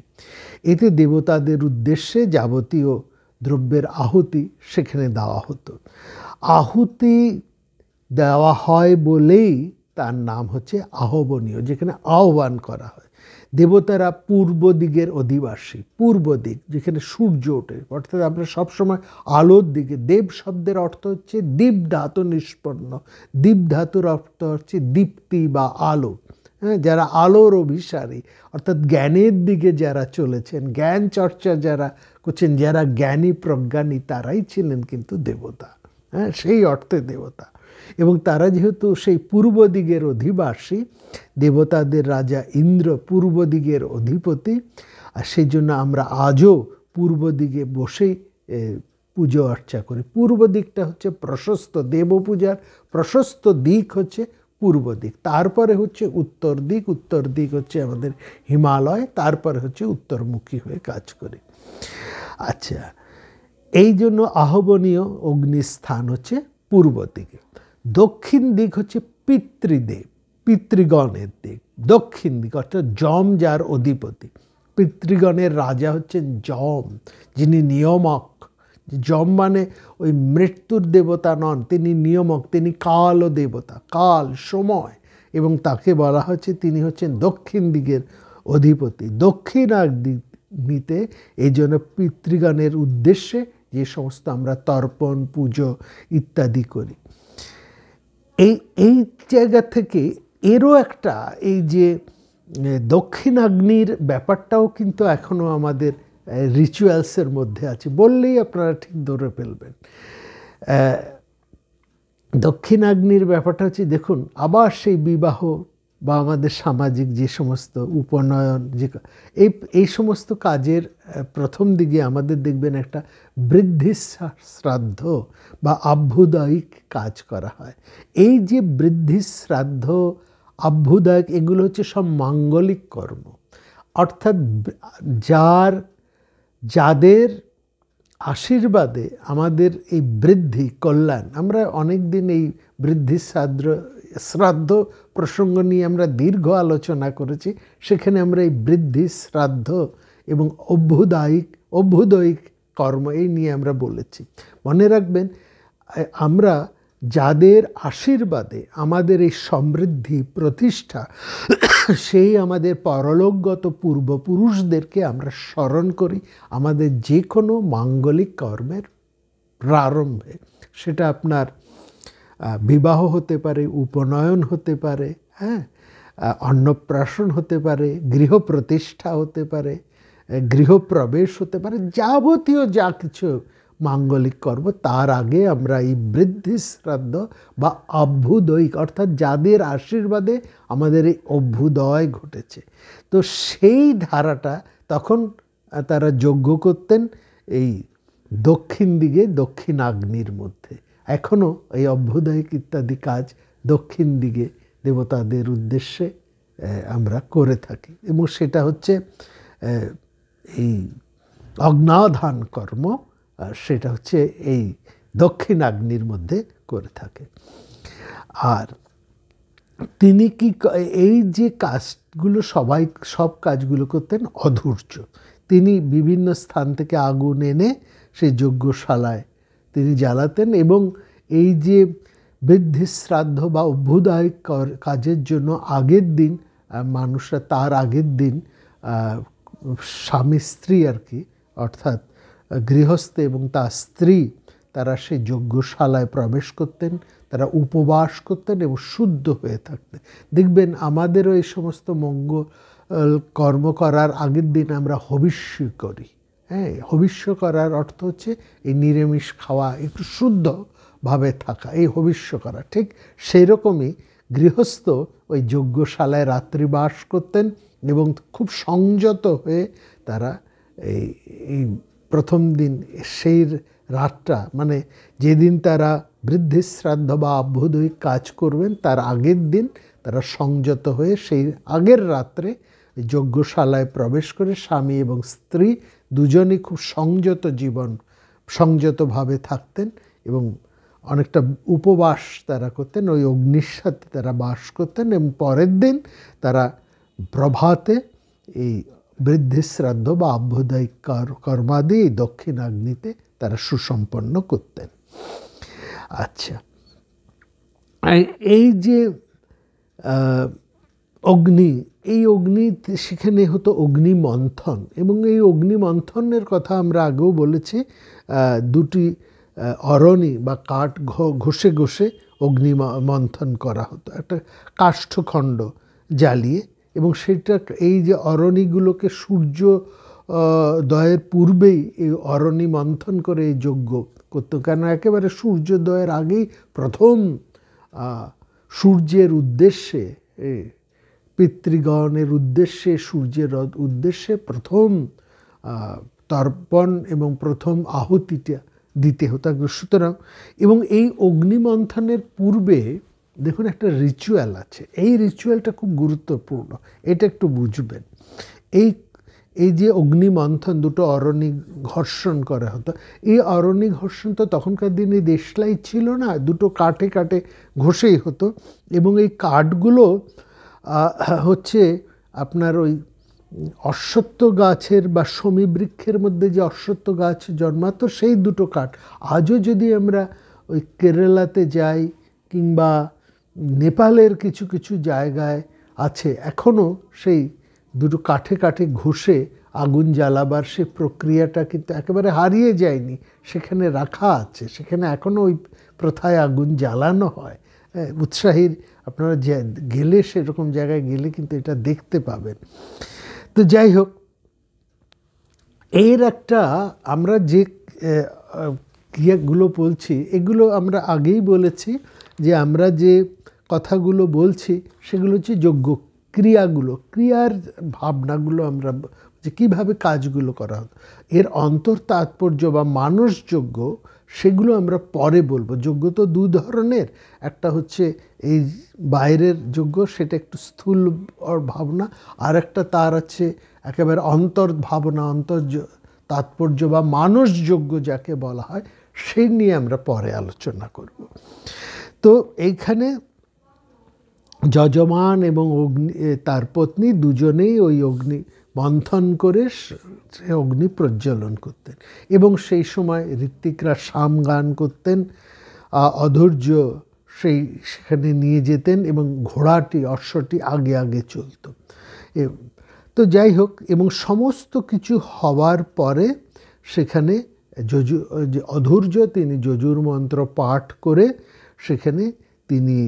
এতে দেবতাদের উদ্দেশ্যে যাবতীয় দ্রব্যের আহুতি সেখানে দেওয়া হতো। আহুতি দেওয়া হয় বলেই তার নাম হচ্ছে আহবনীয়, যেখানে আহ্বান করা হয়। দেবতারা পূর্ব দিকের অধিবাসী, পূর্ব দিক যেখানে সূর্য ওঠে, অর্থাৎ আমরা সবসময় আলোর দিকে। দেব শব্দের অর্থ হচ্ছে দীপ ধাতু নিষ্পন্ন, দীপ ধাতুর অর্থ হচ্ছে দীপ্তি বা আলো। হ্যাঁ, যারা আলোর অভিসারী, অর্থাৎ জ্ঞানের দিকে যারা চলেছেন, জ্ঞান চর্চা যারা করছেন, যারা জ্ঞানী প্রজ্ঞানী, তারাই ছিলেন কিন্তু দেবতা। হ্যাঁ, সেই অর্থে দেবতা। এবং তারা যেহেতু সেই পূর্ব দিকের অধিবাসী, দেবতাদের রাজা ইন্দ্র পূর্ব দিকের অধিপতি, আর সেই জন্য আমরা আজও পূর্ব দিকে বসেই পুজো অর্চা করি। পূর্ব দিকটা হচ্ছে প্রশস্ত, দেবপূজার প্রশস্ত দিক হচ্ছে পূর্ব দিক, তারপরে হচ্ছে উত্তর দিক, উত্তর দিক হচ্ছে আমাদের হিমালয়, তারপরে হচ্ছে উত্তরমুখী হয়ে কাজ করি। আচ্ছা, এই জন্য আহবনীয় অগ্নিস্থান হচ্ছে পূর্ব দিকে। দক্ষিণ দিক হচ্ছে পিতৃদেব, পিতৃগণের দিক। দক্ষিণ দিক অর্থাৎ যম যার অধিপতি, পিতৃগণের রাজা হচ্ছেন যম, যিনি নিয়ামক। যম মানে ওই মৃত্যুর দেবতা নন, তিনি নিয়ামক, তিনি কাল ও দেবতা, কাল সময়, এবং তাকে বলা হচ্ছে তিনি হচ্ছেন দক্ষিণ দিকের অধিপতি। দক্ষিণাগ্নিতে এই জন্য পিতৃগণের উদ্দেশ্যে যে সমস্ত আমরা তর্পণ, পুজো ইত্যাদি করি। এই জায়গা থেকে এরও একটা, এই যে দক্ষিণাগ্নির ব্যাপারটাও কিন্তু এখনও আমাদের রিচুয়ালসের মধ্যে আছে, বললেই আপনারা ঠিক ধরে ফেলবেন। দক্ষিণাগ্নির ব্যাপারটা হচ্ছে, দেখুন, আবার সেই বিবাহ বা আমাদের সামাজিক যে সমস্ত উপনয়ন, যে এই সমস্ত কাজের প্রথম দিকে আমাদের দেখবেন একটা বৃদ্ধি শ্রাদ্ধ বা আভ্যুদয়িক কাজ করা হয়। এই যে বৃদ্ধি শ্রাদ্ধ, আভ্যুদয়িক, এগুলো হচ্ছে সব মাঙ্গলিক কর্ম, অর্থাৎ যাদের আশীর্বাদে আমাদের এই বৃদ্ধি কল্যাণ। আমরা অনেক দিন এই বৃদ্ধি শ্রাদ্ধ প্রসঙ্গ নিয়ে আমরা দীর্ঘ আলোচনা করেছি, সেখানে আমরা এই বৃদ্ধি শ্রাদ্ধ এবং অভ্যুদয়িক কর্ম এই নিয়ে আমরা বলেছি। মনে রাখবেন, আমরা যাদের আশীর্বাদে আমাদের এই সমৃদ্ধি প্রতিষ্ঠা, সেই আমাদের পরলোকগত পূর্বপুরুষদেরকে আমরা স্মরণ করি আমাদের যে কোনো মাঙ্গলিক কর্মের প্রারম্ভে। সেটা আপনার বিবাহ হতে পারে, উপনয়ন হতে পারে, হ্যাঁ, অন্নপ্রাশন হতে পারে, গৃহপ্রতিষ্ঠা হতে পারে, গৃহপ্রবেশ হতে পারে, যাবতীয় যা কিছু মাঙ্গলিক কর্ম তার আগে আমরা এই বৃদ্ধি শ্রাদ্ধ বা অভ্যুদয়িক, অর্থাৎ যাদের আশীর্বাদে আমাদের এই অভ্যুদয় ঘটেছে, তো সেই ধারাটা তখন তারা যজ্ঞ করতেন এই দক্ষিণ দিকে, দক্ষিণ আগ্নির মধ্যে। এখনও এই অভ্যুদয়িক ইত্যাদি কাজ দক্ষিণ দিকে দেবতাদের উদ্দেশ্যে আমরা করে থাকি, এবং সেটা হচ্ছে এই অগ্নাধান কর্ম, সেটা হচ্ছে এই দক্ষিণ আগ্নির মধ্যে করে থাকে। আর তিনি কি এই যে কাজগুলো সব কাজগুলো করতেন অধৈর্য। তিনি বিভিন্ন স্থান থেকে আগুন এনে সেই যজ্ঞশালায় তিনি জ্বালাতেন, এবং এই যে বৃদ্ধি শ্রাদ্ধ বা অভ্যুদয় কাজের জন্য আগের দিন মানুষরা, তার আগের দিন স্বামী স্ত্রী আর কি, অর্থাৎ গৃহস্থ এবং তার স্ত্রী, তারা সেই যজ্ঞশালায় প্রবেশ করতেন, তারা উপবাস করতেন এবং শুদ্ধ হয়ে থাকতেন। দেখবেন আমাদেরও এই সমস্ত মঙ্গল কর্ম করার আগের দিন আমরা হবিষ্য করি। হ্যাঁ, হবিষ্য করার অর্থ হচ্ছে এই নিরামিষ খাওয়া, একটু শুদ্ধভাবে থাকা, এই হবিষ্য করা। ঠিক সেই রকমই গৃহস্থ ওই যজ্ঞশালায় রাত্রিবাস করতেন এবং খুব সংযত হয়ে তারা এই প্রথম দিন সেই রাতটা, মানে যেদিন তারা বৃদ্ধি শ্রাদ্ধ বা অভ্যুদয়িক কাজ করবেন তার আগের দিন তারা সংযত হয়ে সেই আগের রাত্রে যজ্ঞশালায় প্রবেশ করে স্বামী এবং স্ত্রী দুজনই খুব সংযতভাবে থাকতেন এবং অনেকটা উপবাস তারা করতেন, ওই অগ্নির সাথে তারা বাস করতেন, এবং পরের দিন তারা প্রভাতে এই বৃদ্ধি শ্রাদ্ধ বা অভ্যুদয়িক কর্মাদি দক্ষিণ আগ্নিতে তারা সুসম্পন্ন করতেন। আচ্ছা, এই যে অগ্নি, এই অগ্নি, সেখানে হতো অগ্নি মন্থন, এবং এই অগ্নি মন্থনের কথা আমরা আগেও বলেছি। দুটি অরণি বা কাঠ ঘষে ঘষে অগ্নি মন্থন করা হতো, একটা কাষ্ঠখণ্ড জ্বালিয়ে, এবং সেটা এই যে অরণিগুলোকে সূর্যোদয়ের পূর্বেই এই অরণি মন্থন করে এই যজ্ঞ করতো, কেন একেবারে সূর্যোদয়ের আগেই প্রথম সূর্যের উদ্দেশ্যে, পিতৃগণের উদ্দেশ্যে, সূর্যের উদ্দেশ্যে প্রথম তর্পণ এবং প্রথম আহুতিটা দিতে হতো। সুতরাং, এবং এই অগ্নিমন্থনের পূর্বে দেখুন একটা রিচুয়াল আছে, এই রিচুয়ালটা খুব গুরুত্বপূর্ণ, এটা একটু বুঝবেন। এই যে অগ্নিমন্থন, দুটো অরণি ঘর্ষণ করা হতো, এই অরণি ঘর্ষণ তো তখনকার দিনে দেশলাই ছিল না, দুটো কাঠে কাঠে ঘষেই হতো, এবং এই কাঠগুলো হচ্ছে আপনার ওই অশ্বত্থ গাছের বা শমী বৃক্ষের মধ্যে যে অশ্বত্থ গাছ জন্মাতো সেই দুটো কাঠ। আজও যদি আমরা ওই কেরালাতে যাই কিংবা নেপালের কিছু কিছু জায়গায় আছে, এখনও সেই দুটো কাঠে কাঠে ঘষে আগুন জ্বালাবার সেই প্রক্রিয়াটা কিন্তু একেবারে হারিয়ে যায়নি, সেখানে রাখা আছে, সেখানে এখনও ওই প্রথায় আগুন জ্বালানো হয়। উৎসাহীর আপনারা গেলে, সেরকম জায়গায় গেলে কিন্তু এটা দেখতে পাবেন। তো যাই হোক, এর একটা আমরা যে ক্রিয়াগুলো বলছি, এগুলো আমরা আগেই বলেছি যে আমরা যে কথাগুলো বলছি সেগুলো হচ্ছে যজ্ঞ ক্রিয়াগুলো, ক্রিয়ার ভাবনাগুলো, আমরা যে কীভাবে কাজগুলো করা হতো, এর অন্তর তাৎপর্য বা মানসযজ্ঞ, সেগুলো আমরা পরে বলবো। যজ্ঞ তো দু ধরনের, একটা হচ্ছে এই বাইরের যজ্ঞ, সেটা একটু স্থূল ভাবনা, আর একটা তার আছে একেবারে অন্তর ভাবনা, অন্তর তাৎপর্য বা মানসযজ্ঞ যাকে বলা হয়, সেই নিয়ে আমরা পরে আলোচনা করব। তো এইখানে যজমান এবং তার পত্নী দুজনেই ওই অগ্নি মন্থন করে সে অগ্নি প্রজ্বলন করতেন, এবং সেই সময় ঋত্বিকরা সাম গান করতেন, অধৈর্য সেখানে নিয়ে যেতেন, এবং ঘোড়াটি, অশ্বটি আগে আগে চলত। তো যাই হোক, এবং সমস্ত কিছু হওয়ার পরে সেখানে অধৈর্য তিনি যজুর মন্ত্র পাঠ করে সেখানে তিনি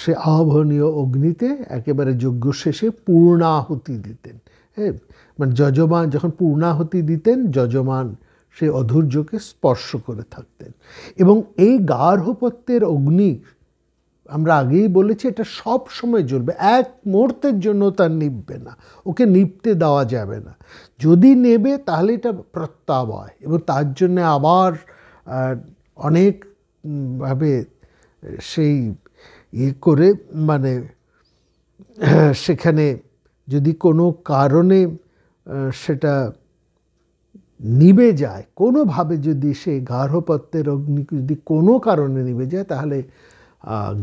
সে আহ্বনীয় অগ্নিতে একেবারে যজ্ঞ শেষে পূর্ণাহুতি দিতেন। হ্যাঁ, মানে যজমান যখন পূর্ণাহুতি দিতেন, যজমান সে অধৈর্যকে স্পর্শ করে থাকতেন। এবং এই গার্হপত্যের অগ্নি আমরা আগেই বলেছি এটা সব সময় জ্বলবে, এক মুহূর্তের জন্য তার নিভবে না, ওকে নিভতে দেওয়া যাবে না। যদি নেবে তাহলে এটা প্রত্যাবয়, এবং তার জন্য আবার অনেকভাবে সেই করে মানে সেখানে যদি কোনো কারণে সেটা নিভে যায়, কোনোভাবে যদি সে গার্হপত্যের অগ্নি যদি কোনো কারণে নিভে যায়, তাহলে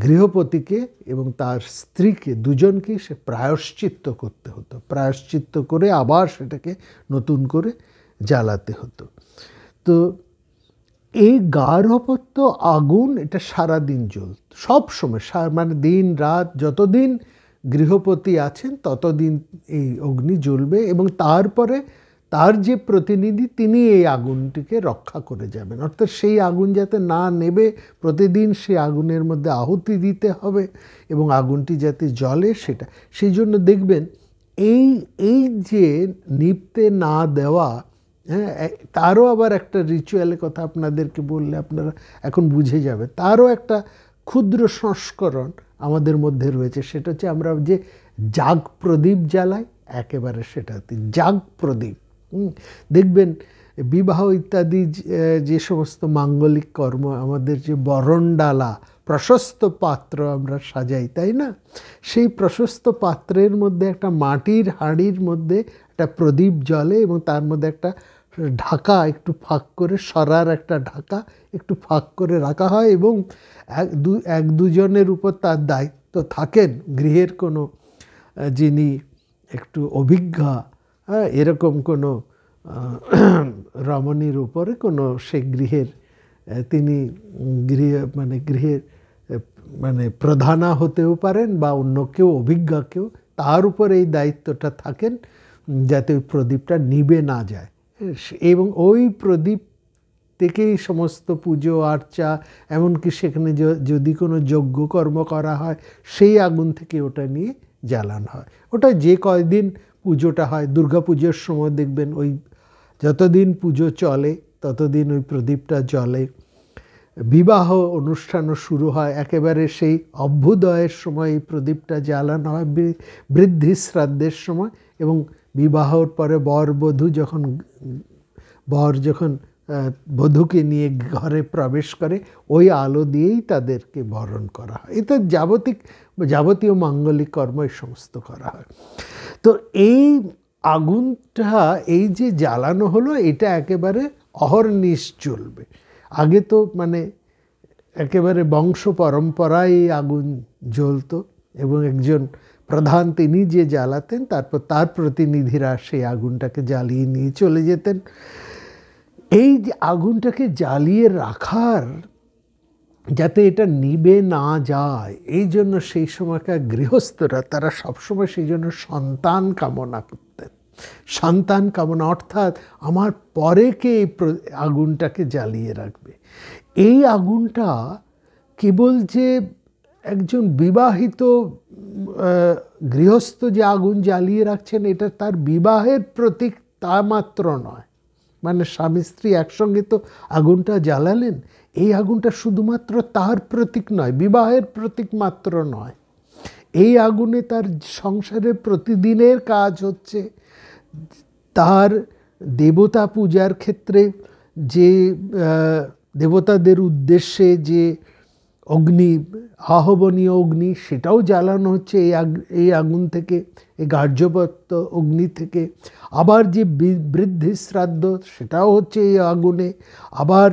গৃহপতিকে এবং তার স্ত্রীকে দুজনকেই সে প্রায়শ্চিত্ত করতে হতো। প্রায়শ্চিত্ত করে আবার সেটাকে নতুন করে জ্বালাতে হতো। তো এই গার্হপত্য আগুন এটা সারাদিন জ্বলত, সব সময়, মানে দিন রাত যতদিন গৃহপতি আছেন ততদিন এই অগ্নি জ্বলবে। এবং তারপরে তার যে প্রতিনিধি তিনি এই আগুনটিকে রক্ষা করে যাবেন, অর্থাৎ সেই আগুন যাতে না নেবে প্রতিদিন সেই আগুনের মধ্যে আহুতি দিতে হবে এবং আগুনটি যাতে জ্বলে সেটা। সেই জন্য দেখবেন এই যে নিভতে না দেওয়া, হ্যাঁ, তারও আবার একটা রিচুয়ালের কথা আপনাদেরকে বললে আপনারা এখন বুঝে যাবে। তারও একটা ক্ষুদ্র সংস্করণ আমাদের মধ্যে রয়েছে, সেটা হচ্ছে আমরা যে জাগ প্রদীপ জ্বালাই, একেবারে সেটাতে জাগ প্রদীপ। দেখবেন বিবাহ ইত্যাদি যে সমস্ত মাঙ্গলিক কর্ম, আমাদের যে বরণডালা প্রশস্ত পাত্র আমরা সাজাই, তাই না? সেই প্রশস্ত পাত্রের মধ্যে একটা মাটির হাঁড়ির মধ্যে একটা প্রদীপ জ্বলে এবং তার মধ্যে একটা ঢাকা একটু ফাঁক করে, সরার একটা ঢাকা একটু ফাঁক করে রাখা হয় এবং এক দুজনের উপর তার দায়িত্ব থাকেন, গৃহের কোনো যিনি একটু অভিজ্ঞা, এরকম কোনো রমণীর উপরে কোনো সে গৃহের তিনি গৃহের মানে প্রধানা হতেও পারেন বা অন্য কেউ অভিজ্ঞা কেউ, তার উপর এই দায়িত্বটা থাকেন যাতে ওই প্রদীপটা নিভে না যায়। এবং ওই প্রদীপ থেকেই সমস্ত পুজো আর্চা, এমনকি সেখানে যদি কোনো যজ্ঞকর্ম করা হয় সেই আগুন থেকে ওটা নিয়ে জ্বালানো হয়। ওটা যে কয়দিন পুজোটা হয়, দুর্গা পুজোর সময় দেখবেন ওই যতদিন পুজো চলে ততদিন ওই প্রদীপটা জ্বলে। বিবাহ অনুষ্ঠানও শুরু হয় একেবারে সেই অভ্যুদয়ের সময় এই প্রদীপটা জ্বালানো হয়, বৃদ্ধি শ্রাদ্ধের সময়। এবং বিবাহর পরে বর যখন বধূকে নিয়ে ঘরে প্রবেশ করে, ওই আলো দিয়েই তাদেরকে বরণ করা হয়। এটা যাবতীয় মাঙ্গলিক কর্ম এই সমস্ত করা হয়। তো এই আগুনটা এই যে জ্বালানো হলো, এটা একেবারে অহর্নিশ চলবে। আগে তো মানে একেবারে বংশ পরম্পরায় এই আগুন জ্বলতো এবং একজন প্রধান তিনি যে জ্বালাতেন, তারপর তার প্রতিনিধিরা সেই আগুনটাকে জ্বালিয়ে নিয়ে চলে যেতেন। এই যে আগুনটাকে জ্বালিয়ে রাখার, যাতে এটা নিভে না যায়, এই জন্য সেই সময়কার গৃহস্থরা তারা সবসময় সেই জন্য সন্তান কামনা করতেন। সন্তান কামনা অর্থাৎ আমার পরে কে এই আগুনটাকে জ্বালিয়ে রাখবে। এই আগুনটা কেবল যে একজন বিবাহিত গৃহস্থ যে আগুন জ্বালিয়ে রাখছেন এটা তার বিবাহের প্রতীক তা মাত্র নয়। মানে স্বামী স্ত্রী একসঙ্গে তো আগুনটা জ্বালালেন, এই আগুনটা শুধুমাত্র তার প্রতীক নয়, বিবাহের প্রতীক মাত্র নয়। এই আগুনে তার সংসারের প্রতিদিনের কাজ হচ্ছে, তার দেবতা পূজার ক্ষেত্রে যে দেবতাদের উদ্দেশ্যে যে অগ্নি, আহ্বনীয় অগ্নি, সেটাও জ্বালানো হচ্ছে এই আগুন থেকে, এই গার্হপত্য অগ্নি থেকে। আবার যে বৃদ্ধি শ্রাদ্ধ, সেটাও হচ্ছে এই আগুনে। আবার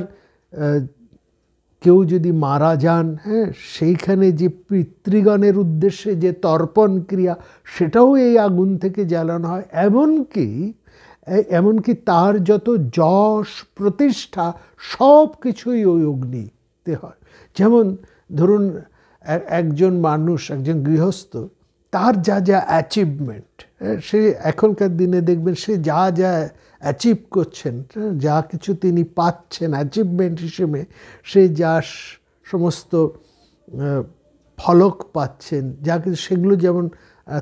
কেউ যদি মারা যান, হ্যাঁ, সেইখানে যে পিতৃগণের উদ্দেশ্যে যে তর্পণ ক্রিয়া, সেটাও এই আগুন থেকে জ্বালানো হয়। এমনকি তার যত যশ প্রতিষ্ঠা সব কিছুই ওই অগ্নিতে হয়। যেমন ধরুন একজন মানুষ, একজন গৃহস্থ, তার যা যা অ্যাচিভমেন্ট, সে এখনকার দিনে দেখবেন সে যা যা অ্যাচিভ করছেন, যা কিছু তিনি পাচ্ছেন অ্যাচিভমেন্ট হিসেবে, সে যা সমস্ত ফলক পাচ্ছেন, যা কিছু সেগুলো যেমন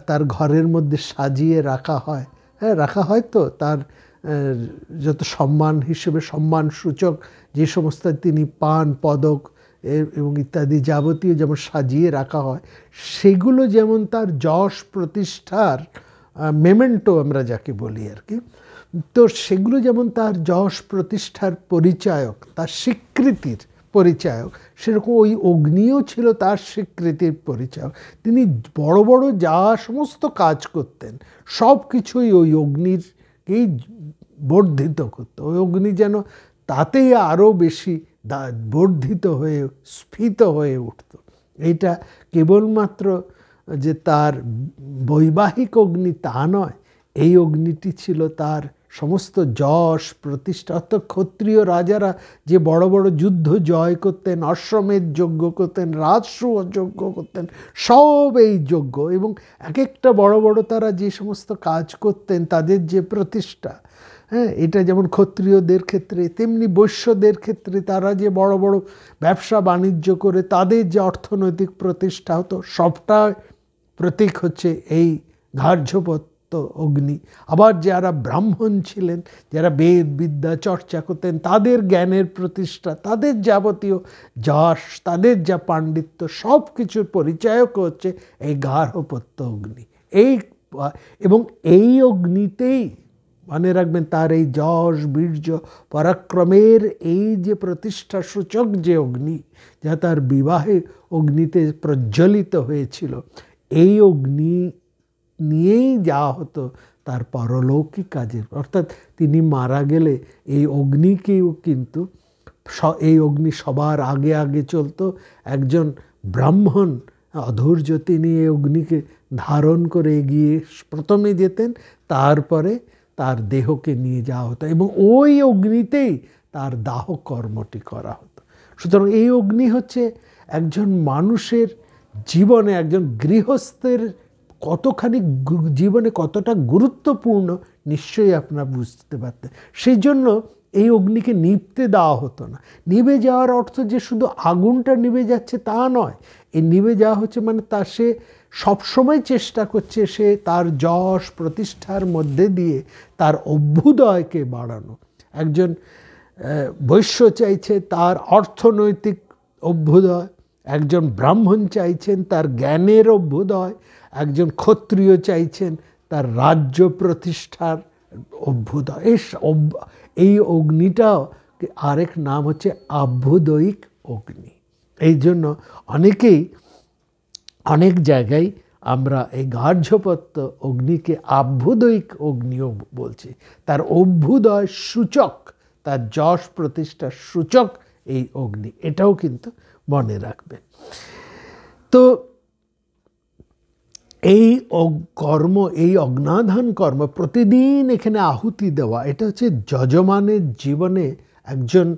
তার ঘরের মধ্যে সাজিয়ে রাখা হয়, হ্যাঁ রাখা হয় তো তার যত সম্মান হিসেবে সম্মানসূচক যে সমস্ত তিনি পান, পদক এবং ইত্যাদি যাবতীয় যেমন সাজিয়ে রাখা হয়, সেগুলো যেমন তার যশ প্রতিষ্ঠার মেমেন্টো আমরা যাকে বলি আর কি, তো সেগুলো যেমন তার যশ প্রতিষ্ঠার পরিচায়ক, তার স্বীকৃতির পরিচায়ক, সেরকম ওই অগ্নিও ছিল তার স্বীকৃতির পরিচায়ক। তিনি বড় বড় যা সমস্ত কাজ করতেন সব কিছুই ওই অগ্নিরকেই বর্ধিত করতো। ওই অগ্নি যেন তাতেই আরও বেশি বর্ধিত হয়ে স্ফীত হয়ে উঠত। এইটা কেবলমাত্র যে তার বৈবাহিক অগ্নি তা নয়, এই অগ্নিটি ছিল তার সমস্ত যশ প্রতিষ্ঠা। অর্থাৎ ক্ষত্রিয় রাজারা যে বড় বড় যুদ্ধ জয় করতেন, অশ্বমেধ যজ্ঞ করতেন, রাজসূয় যজ্ঞ করতেন, সব এই যজ্ঞ এবং এক একটা বড় বড় তারা যে সমস্ত কাজ করতেন তাদের যে প্রতিষ্ঠা, হ্যাঁ এটা যেমন ক্ষত্রিয়দের ক্ষেত্রে তেমনি বৈশ্যদের ক্ষেত্রে তারা যে বড় বড় ব্যবসা বাণিজ্য করে তাদের যে অর্থনৈতিক প্রতিষ্ঠা হতো, সবটা প্রতীক হচ্ছে এই ঘার্যপত্য অগ্নি। আবার যারা ব্রাহ্মণ ছিলেন, যারা বেদ বিদ্যা চর্চা করতেন, তাদের জ্ঞানের প্রতিষ্ঠা, তাদের যাবতীয় যশ, তাদের যা পাণ্ডিত্য, সব কিছুর পরিচায়ক হচ্ছে এই গার্হপত্য অগ্নি। এবং এই অগ্নিতেই মনে রাখবেন তার এই যশ বীর্য পরাক্রমের এই যে প্রতিষ্ঠা সূচক যে অগ্নি, যা তার বিবাহে অগ্নিতে প্রজ্বলিত হয়েছিল, এই অগ্নি নিয়েই যাওয়া হতো তার পারলৌকিক কাজের। অর্থাৎ তিনি মারা গেলে এই অগ্নিকেও কিন্তু, এই অগ্নি সবার আগে আগে চলতো। একজন ব্রাহ্মণ অধৈর্য তিনি এই অগ্নিকে ধারণ করে এগিয়ে প্রথমে যেতেন, তারপরে তার দেহকে নিয়ে যাওয়া হতো এবং ওই অগ্নিতেই তার দাহ কর্মটি করা হতো। সুতরাং এই অগ্নি হচ্ছে একজন মানুষের জীবনে, একজন গৃহস্থের কতখানি জীবনে কতটা গুরুত্বপূর্ণ নিশ্চয়ই আপনারা বুঝতে পারতেন। সেই জন্য এই অগ্নিকে নিভতে দেওয়া হতো না। নিভে যাওয়ার অর্থ যে শুধু আগুনটা নিভে যাচ্ছে তা নয়, এই নিভে যাওয়া হচ্ছে মানে তার সে সবসময় চেষ্টা করছে সে তার যশ প্রতিষ্ঠার মধ্যে দিয়ে তার অভ্যুদয়কে বাড়ানো। একজন বৈশ্য চাইছে তার অর্থনৈতিক অভ্যুদয়, একজন ব্রাহ্মণ চাইছেন তার জ্ঞানের অভ্যুদয়, একজন ক্ষত্রিয় চাইছেন তার রাজ্য প্রতিষ্ঠার অভ্যুদয়। এই অগ্নিটাও আরেক নাম হচ্ছে আভ্যুদয়িক অগ্নি। এই জন্য অনেকেই অনেক জায়গায় আমরা এই গার্হপত্য অগ্নিকে আভ্যুদয়িক অগ্নিও বলছি। তার অভ্যুদয় সূচক, তার যশ প্রতিষ্ঠার সূচক এই অগ্নি, এটাও কিন্তু মনে রাখবেন। তো এই কর্ম, এই অগ্নাধান কর্ম প্রতিদিন এখানে আহুতি দেওয়া, এটা হচ্ছে যজমানের জীবনে, একজন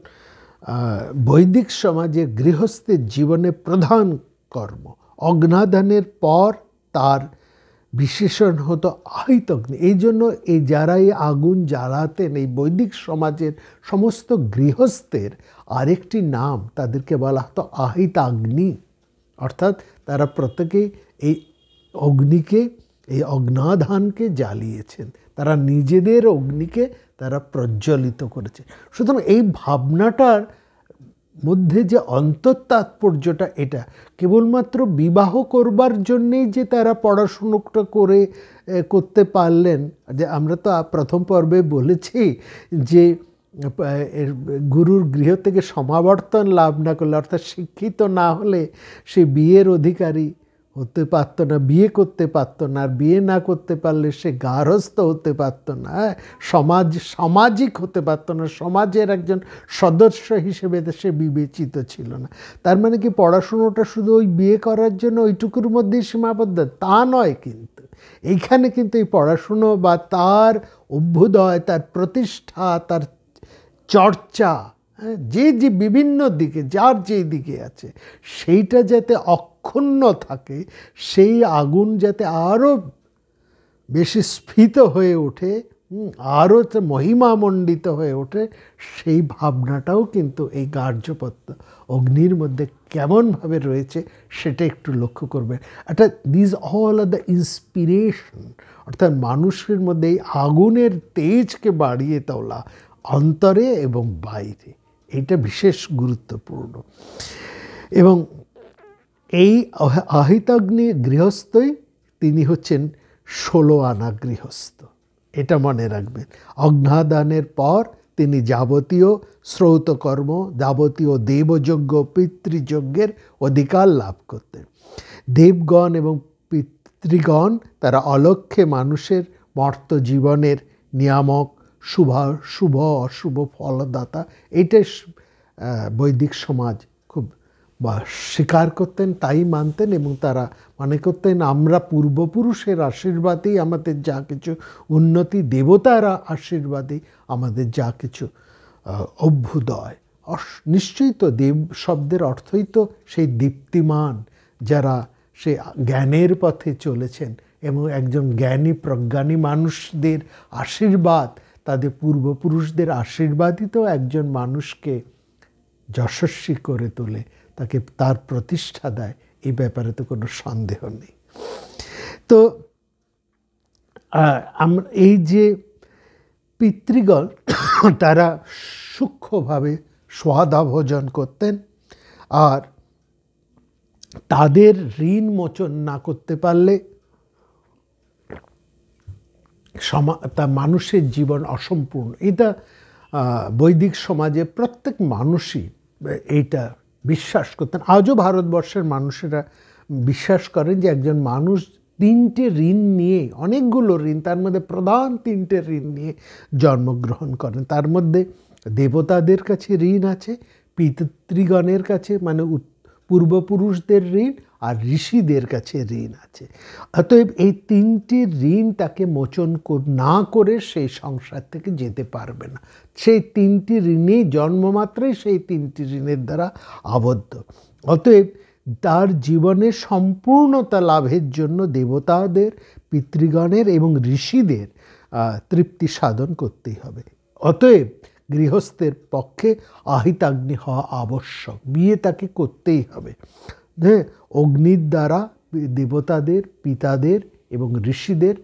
বৈদিক সমাজে গৃহস্থের জীবনে প্রধান কর্ম। অগ্নাধানের পর তার বিশেষণ হতো আহিত অগ্নি। এই জন্য এই যারা এই আগুন জ্বালাতেন এই বৈদিক সমাজের সমস্ত গৃহস্থের আরেকটি নাম, তাদেরকে বলা হতো আহিতাগ্নি। অর্থাৎ তারা প্রত্যেকেই এই অগ্নিকে, এই অগ্নাধানকে জ্বালিয়েছেন, তারা নিজেদের অগ্নিকে তারা প্রজ্বলিত করেছে। সুতরাং এই ভাবনাটার মধ্যে যে অন্তঃতাৎপর্যটা, এটা কেবলমাত্র বিবাহ করবার জন্যেই যে তারা পড়াশুনোটা করতে পারলেন। যে আমরা তো প্রথম পর্বে বলেছি যে গুরুর গৃহ থেকে সমাবর্তন লাভ না করলে, অর্থাৎ শিক্ষিত না হলে সে বিয়ের অধিকারী হতে পারতো না, বিয়ে করতে পারতো না, আর বিয়ে না করতে পারলে সে গার্হস্থ হতে পারতো না, সামাজিক হতে পারতো না, সমাজের একজন সদস্য হিসেবে সে বিবেচিত ছিল না। তার মানে কি পড়াশুনোটা শুধু ওই বিয়ে করার জন্য ওইটুকুর মধ্যেই সীমাবদ্ধ তা নয়। কিন্তু এইখানে কিন্তু এই পড়াশুনো বা তার অভ্যুদয়, তার প্রতিষ্ঠা, তার চর্চা, যে যে বিভিন্ন দিকে যার যেই দিকে আছে সেইটা যাতে অক্ষুণ্ণ থাকে, সেই আগুন যাতে আরও বেশি স্ফীত হয়ে ওঠে, আরও মহিমামণ্ডিত হয়ে ওঠে, সেই ভাবনাটাও কিন্তু এই গার্হপত্য অগ্নির মধ্যে কেমনভাবে রয়েছে সেটা একটু লক্ষ্য করবেন। অর্থাৎ this all are the inspiration, অর্থাৎ মানুষের মধ্যে এই আগুনের তেজকে বাড়িয়ে তোলা অন্তরে এবং বাইরে, এইটা বিশেষ গুরুত্বপূর্ণ। এবং এই আহিতাগ্নি গৃহস্থই তিনি হচ্ছেন 16 আনা গৃহস্থ, এটা মনে রাখবেন। অগ্নাদানের পর তিনি যাবতীয় শ্রৌতকর্ম, যাবতীয় দেবযজ্ঞ পিতৃযজ্ঞের অধিকার লাভ করতেন। দেবগণ এবং পিতৃগণ তারা অলক্ষ্যে মানুষের মর্ত জীবনের নিয়ামক, শুভ অশুভ ফলদাতা, এইটাই বৈদিক সমাজ খুব স্বীকার করতেন, তাই মানতেন। এবং তারা মনে করতেন আমরা পূর্বপুরুষের আশীর্বাদেই আমাদের যা কিছু উন্নতি, দেবতার আশীর্বাদেই আমাদের যা কিছু অভ্যুদয়। নিশ্চয়ই তো দেব শব্দের অর্থই তো সেই দীপ্তিমান, যারা সে জ্ঞানের পথে চলেছেন এবং একজন জ্ঞানী প্রজ্ঞানী মানুষদের আশীর্বাদ, তাদের পূর্বপুরুষদের আশীর্বাদই তো একজন মানুষকে যশস্বী করে তোলে, তাকে তার প্রতিষ্ঠা দেয়, এই ব্যাপারে তো কোনো সন্দেহ নেই। তো আমরা এই যে পিতৃগণ তারা সূক্ষ্মভাবে স্বাদা ভোজন করতেন, আর তাদের ঋণ মোচন না করতে পারলে তা মানুষের জীবন অসম্পূর্ণ। এটা বৈদিক সমাজে প্রত্যেক মানুষই এইটা বিশ্বাস করতেন। আজও ভারতবর্ষের মানুষেরা বিশ্বাস করেন যে একজন মানুষ 3টে ঋণ নিয়ে, অনেকগুলো ঋণ, তার মধ্যে প্রধান 3টে ঋণ নিয়ে জন্মগ্রহণ করেন। তার মধ্যে দেবতাদের কাছে ঋণ আছে, পিতৃগণের কাছে মানে পূর্বপুরুষদের ঋণ, আর ঋষিদের কাছে ঋণ আছে। অতএব এই 3টি ঋণ তাকে মোচন না করে সেই সংসার থেকে যেতে পারবে না। সেই 3টি ঋণেই জন্মমাত্রই সেই 3টি ঋণের দ্বারা আবদ্ধ। অতএব তার জীবনের সম্পূর্ণতা লাভের জন্য দেবতাদের, পিতৃগণের এবং ঋষিদের তৃপ্তি সাধন করতেই হবে। অতএব গৃহস্থের পক্ষে আহিতাগ্নি হওয়া আবশ্যক, বিয়ে তাকে করতেই হবে। হ্যাঁ, অগ্নির দ্বারা দেবতাদের, পিতাদের এবং ঋষিদের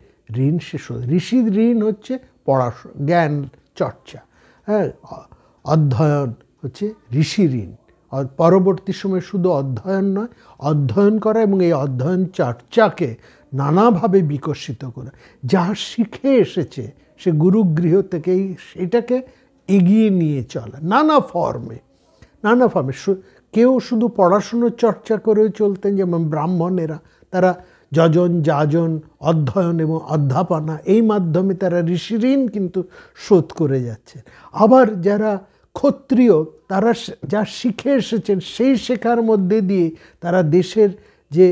ঋণ শেষ হয়। ঋষির ঋণ হচ্ছে পড়াশোনা, জ্ঞান চর্চা, হ্যাঁ, অধ্যয়ন হচ্ছে ঋষি ঋণ। পরবর্তী সময়ে শুধু অধ্যয়ন নয়, অধ্যয়ন করা এবং এই অধ্যয়ন চর্চাকে নানাভাবে বিকশিত করা। যা শিখে এসেছে সে গুরুগৃহ থেকেই সেটাকে এগিয়ে নিয়ে চলা নানা ফর্মে। কেউ শুধু পড়াশুনোর চর্চা করেও চলতেন, যেমন ব্রাহ্মণেরা, তারা যজন যাজন অধ্যয়ন এবং অধ্যাপনা এই মাধ্যমে তারা ঋষি ঋণ কিন্তু শোধ করে যাচ্ছে। আবার যারা ক্ষত্রিয়, তারা যা শিখে এসেছেন সেই শেখার মধ্যে দিয়ে তারা দেশের যে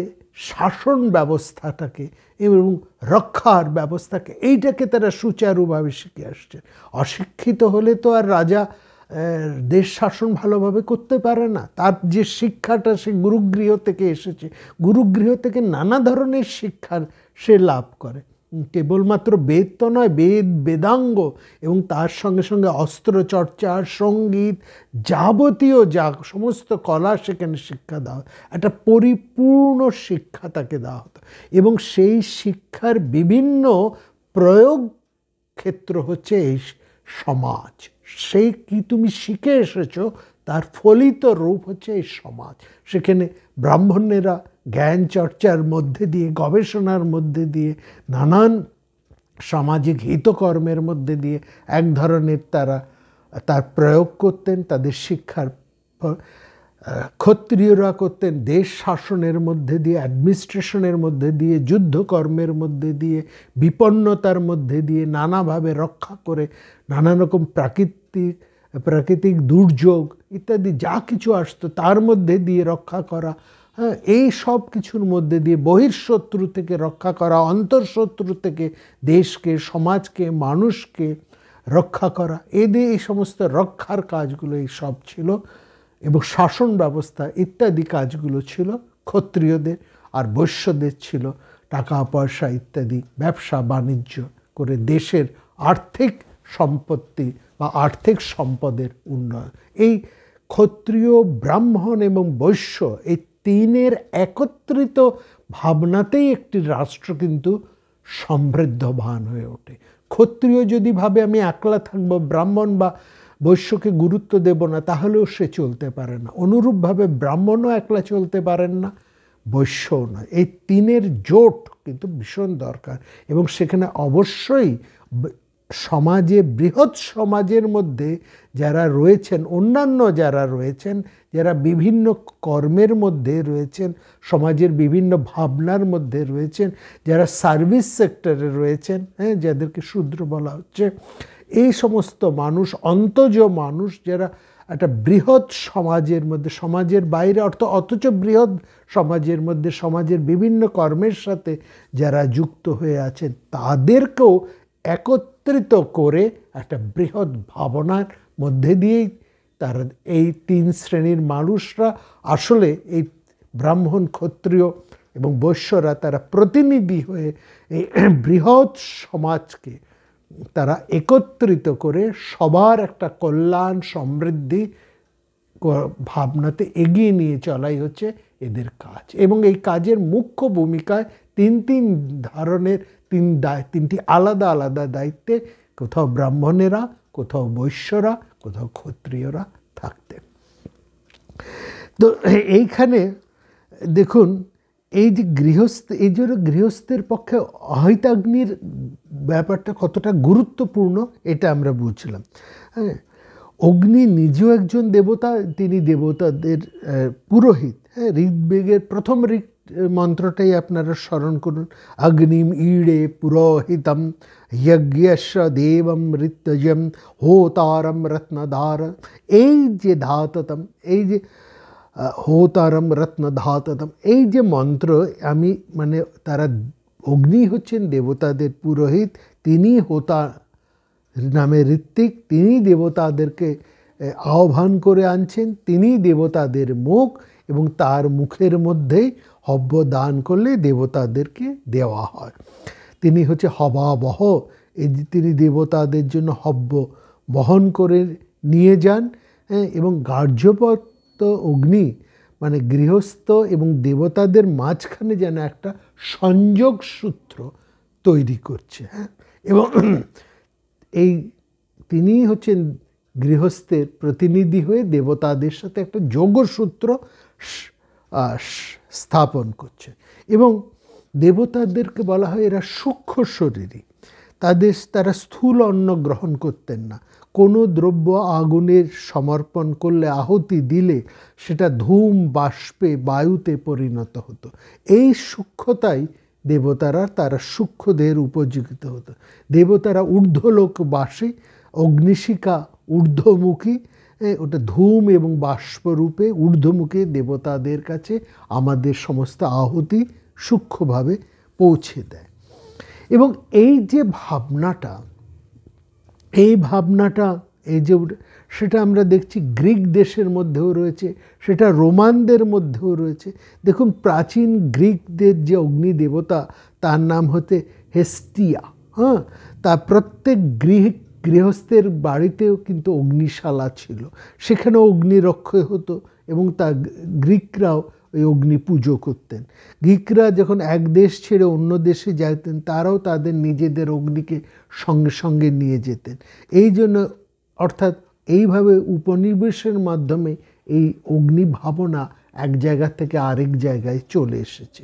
শাসন ব্যবস্থাটাকে এবং রক্ষার ব্যবস্থাকে, এইটাকে তারা সুচারুভাবে শিখে আসছেন। অশিক্ষিত হলে তো আর রাজা দেশ শাসন ভালোভাবে করতে পারে না। তার যে শিক্ষাটা সে গুরুগৃহ থেকে এসেছে, গুরুগৃহ থেকে নানা ধরনের শিক্ষা সে লাভ করে। কেবলমাত্র বেদ তো নয়, বেদ, বেদাঙ্গ এবং তার সঙ্গে সঙ্গে অস্ত্রচর্চা, সঙ্গীত, যাবতীয় যা সমস্ত কলা সেখানে শিক্ষা দেওয়া হতো। একটা পরিপূর্ণ শিক্ষা তাকে দেওয়া হতো এবং সেই শিক্ষার বিভিন্ন প্রয়োগ ক্ষেত্র হচ্ছে এই সমাজ। সেই কি তুমি শিখে এসেছো তার ফলিত রূপ হচ্ছে এই সমাজ। সেখানে ব্রাহ্মণেরা জ্ঞান চর্চার মধ্যে দিয়ে, গবেষণার মধ্যে দিয়ে, নানান সামাজিক হিতকর্মের মধ্যে দিয়ে এক ধরনের তার প্রয়োগ করতেন। তাদের শিক্ষার ক্ষত্রিয়রা করতেন দেশ শাসনের মধ্যে দিয়ে, অ্যাডমিনিস্ট্রেশনের মধ্যে দিয়ে, যুদ্ধকর্মের মধ্যে দিয়ে, বিপন্নতার মধ্যে দিয়ে, নানাভাবে রক্ষা করে, নানা রকম প্রাকৃতিক দুর্যোগ ইত্যাদি যা কিছু আসতো তার মধ্যে দিয়ে রক্ষা করা। হ্যাঁ, এই সব কিছুর মধ্যে দিয়ে বহির্শত্রু থেকে রক্ষা করা, অন্তর্শত্রু থেকে দেশকে, সমাজকে, মানুষকে রক্ষা করা, এই সমস্ত রক্ষার কাজগুলো এই সব ছিল। এবং শাসন ব্যবস্থা ইত্যাদি কাজগুলো ছিল ক্ষত্রিয়দের, আর বৈশ্যদের ছিল টাকা পয়সা ইত্যাদি ব্যবসা বাণিজ্য করে দেশের আর্থিক সম্পত্তি বা আর্থিক সম্পদের উন্নয়ন। এই ক্ষত্রিয়, ব্রাহ্মণ এবং বৈশ্য এই তিনের একত্রিত ভাবনাতেই একটি রাষ্ট্র কিন্তু সমৃদ্ধবান হয়ে ওঠে। ক্ষত্রিয় যদি ভাবে আমি একলা থাকবো, ব্রাহ্মণ বা বৈশ্যকে গুরুত্ব দেব না, তাহলেও সে চলতে পারে না। অনুরূপভাবে ব্রাহ্মণও একলা চলতে পারেন না, বৈশ্যও নয়। এই তিনের জোট কিন্তু ভীষণ দরকার এবং সেখানে অবশ্যই সমাজে, বৃহৎ সমাজের মধ্যে যারা রয়েছেন, অন্যান্য যারা রয়েছেন, যারা বিভিন্ন কর্মের মধ্যে রয়েছেন, সমাজের বিভিন্ন ভাবনার মধ্যে রয়েছেন, যারা সার্ভিস সেক্টরে রয়েছেন, হ্যাঁ, যাদেরকে শূদ্র বলা হচ্ছে, এই সমস্ত মানুষ, অন্তজ মানুষ যারা একটা বৃহৎ সমাজের মধ্যে, সমাজের বাইরে অথচ বৃহৎ সমাজের মধ্যে, সমাজের বিভিন্ন কর্মের সাথে যারা যুক্ত হয়ে আছেন, তাদেরকেও একত্রিত করে একটা বৃহৎ ভাবনার মধ্যে দিয়েই তারা এই তিন শ্রেণীর মানুষরা আসলে এই ব্রাহ্মণ, ক্ষত্রিয় এবং বৈশ্যরা তারা প্রতিনিধি হয়ে এই বৃহৎ সমাজকে তারা একত্রিত করে সবার একটা কল্যাণ, সমৃদ্ধি ভাবনাতে এগিয়ে নিয়ে চলাই হচ্ছে এদের কাজ। এবং এই কাজের মুখ্য ভূমিকায় তিন ধরনের তিনটি আলাদা আলাদা দায়িত্বে কোথাও ব্রাহ্মণেরা, কোথাও বৈশ্যরা, কোথাও ক্ষত্রিয়রা থাকতেন। তো এইখানে দেখুন, এই যে এই জন্য গৃহস্থের পক্ষে অহিতাগ্নির ব্যাপারটা কতটা গুরুত্বপূর্ণ এটা আমরা বুঝলাম। হ্যাঁ, অগ্নি নিজেও একজন দেবতা, তিনি দেবতাদের পুরোহিত। হ্যাঁ, ঋগ্বেদের প্রথম ঋগ মন্ত্রটাই আপনারা স্মরণ করুন, অগ্নিম ঈড়ে পুরোহিতম যজ্ঞস্য দেবম ঋত্যজম হোতারম রত্নধার। এই যে ধাততম, এই যে হোতারম রত্নধাততম, এই যে মন্ত্র, আমি মানে তারা, অগ্নি হচ্ছেন দেবতাদের পুরোহিত, তিনি হোতা নামে ঋত্বিক, তিনি দেবতাদেরকে আহ্বান করে আনছেন, তিনি দেবতাদের মুখ, এবং তার মুখের মধ্যেই হব্য দান করলে দেবতাদেরকে দেওয়া হয়। তিনি হচ্ছে হবাবহ, এই যে তিনি দেবতাদের জন্য হব্য বহন করে নিয়ে যান। এবং গার্হ্যপত্য অগ্নি মানে গৃহস্থ এবং দেবতাদের মাঝখানে যেন একটা সংযোগ সূত্র তৈরি করছে। হ্যাঁ, এবং এই তিনি হচ্ছেন গৃহস্থের প্রতিনিধি হয়ে দেবতাদের সাথে একটা যোগসূত্র স্থাপন করছে। এবং দেবতাদেরকে বলা হয় এরা সূক্ষ্ম শরীরী, তারা স্থূল অন্ন গ্রহণ করতেন না। কোনো দ্রব্য আগুনের সমর্পণ করলে, আহুতি দিলে সেটা ধূম বাষ্পে, বায়ুতে পরিণত হতো। এই সূক্ষ্মতাই দেবতারা, তারা সূক্ষ্ম দেহের উপযোগিত হতো। দেবতারা ঊর্ধ্বলোকবাসী, অগ্নিশিখা ঊর্ধ্বমুখী, ওটা ধূম এবং বাষ্পরূপে ঊর্ধ্বমুখী দেবতাদের কাছে আমাদের সমস্ত আহুতি সূক্ষ্মভাবে পৌঁছে দেয়। এবং এই যে ভাবনাটা, এই যে সেটা আমরা দেখছি গ্রিক দেশের মধ্যেও রয়েছে, সেটা রোমানদের মধ্যেও রয়েছে। দেখুন, প্রাচীন গ্রিকদের যে অগ্নি দেবতা, তার নাম হতে হেস্টিয়া। হ্যাঁ, তা প্রত্যেক গৃহস্থের বাড়িতেও কিন্তু অগ্নিশালা ছিল, সেখানে অগ্নিরক্ষয় হতো এবং তা গ্রিকরাও ওই অগ্নি পুজো করতেন। গ্রিকরা যখন এক দেশ ছেড়ে অন্য দেশে যেতেন, তারাও তাদের নিজেদের অগ্নিকে সঙ্গে সঙ্গে নিয়ে যেতেন। এই জন্য, অর্থাৎ এইভাবে উপনিবেশের মাধ্যমে এই অগ্নি ভাবনা এক জায়গা থেকে আরেক জায়গায় চলে এসেছে।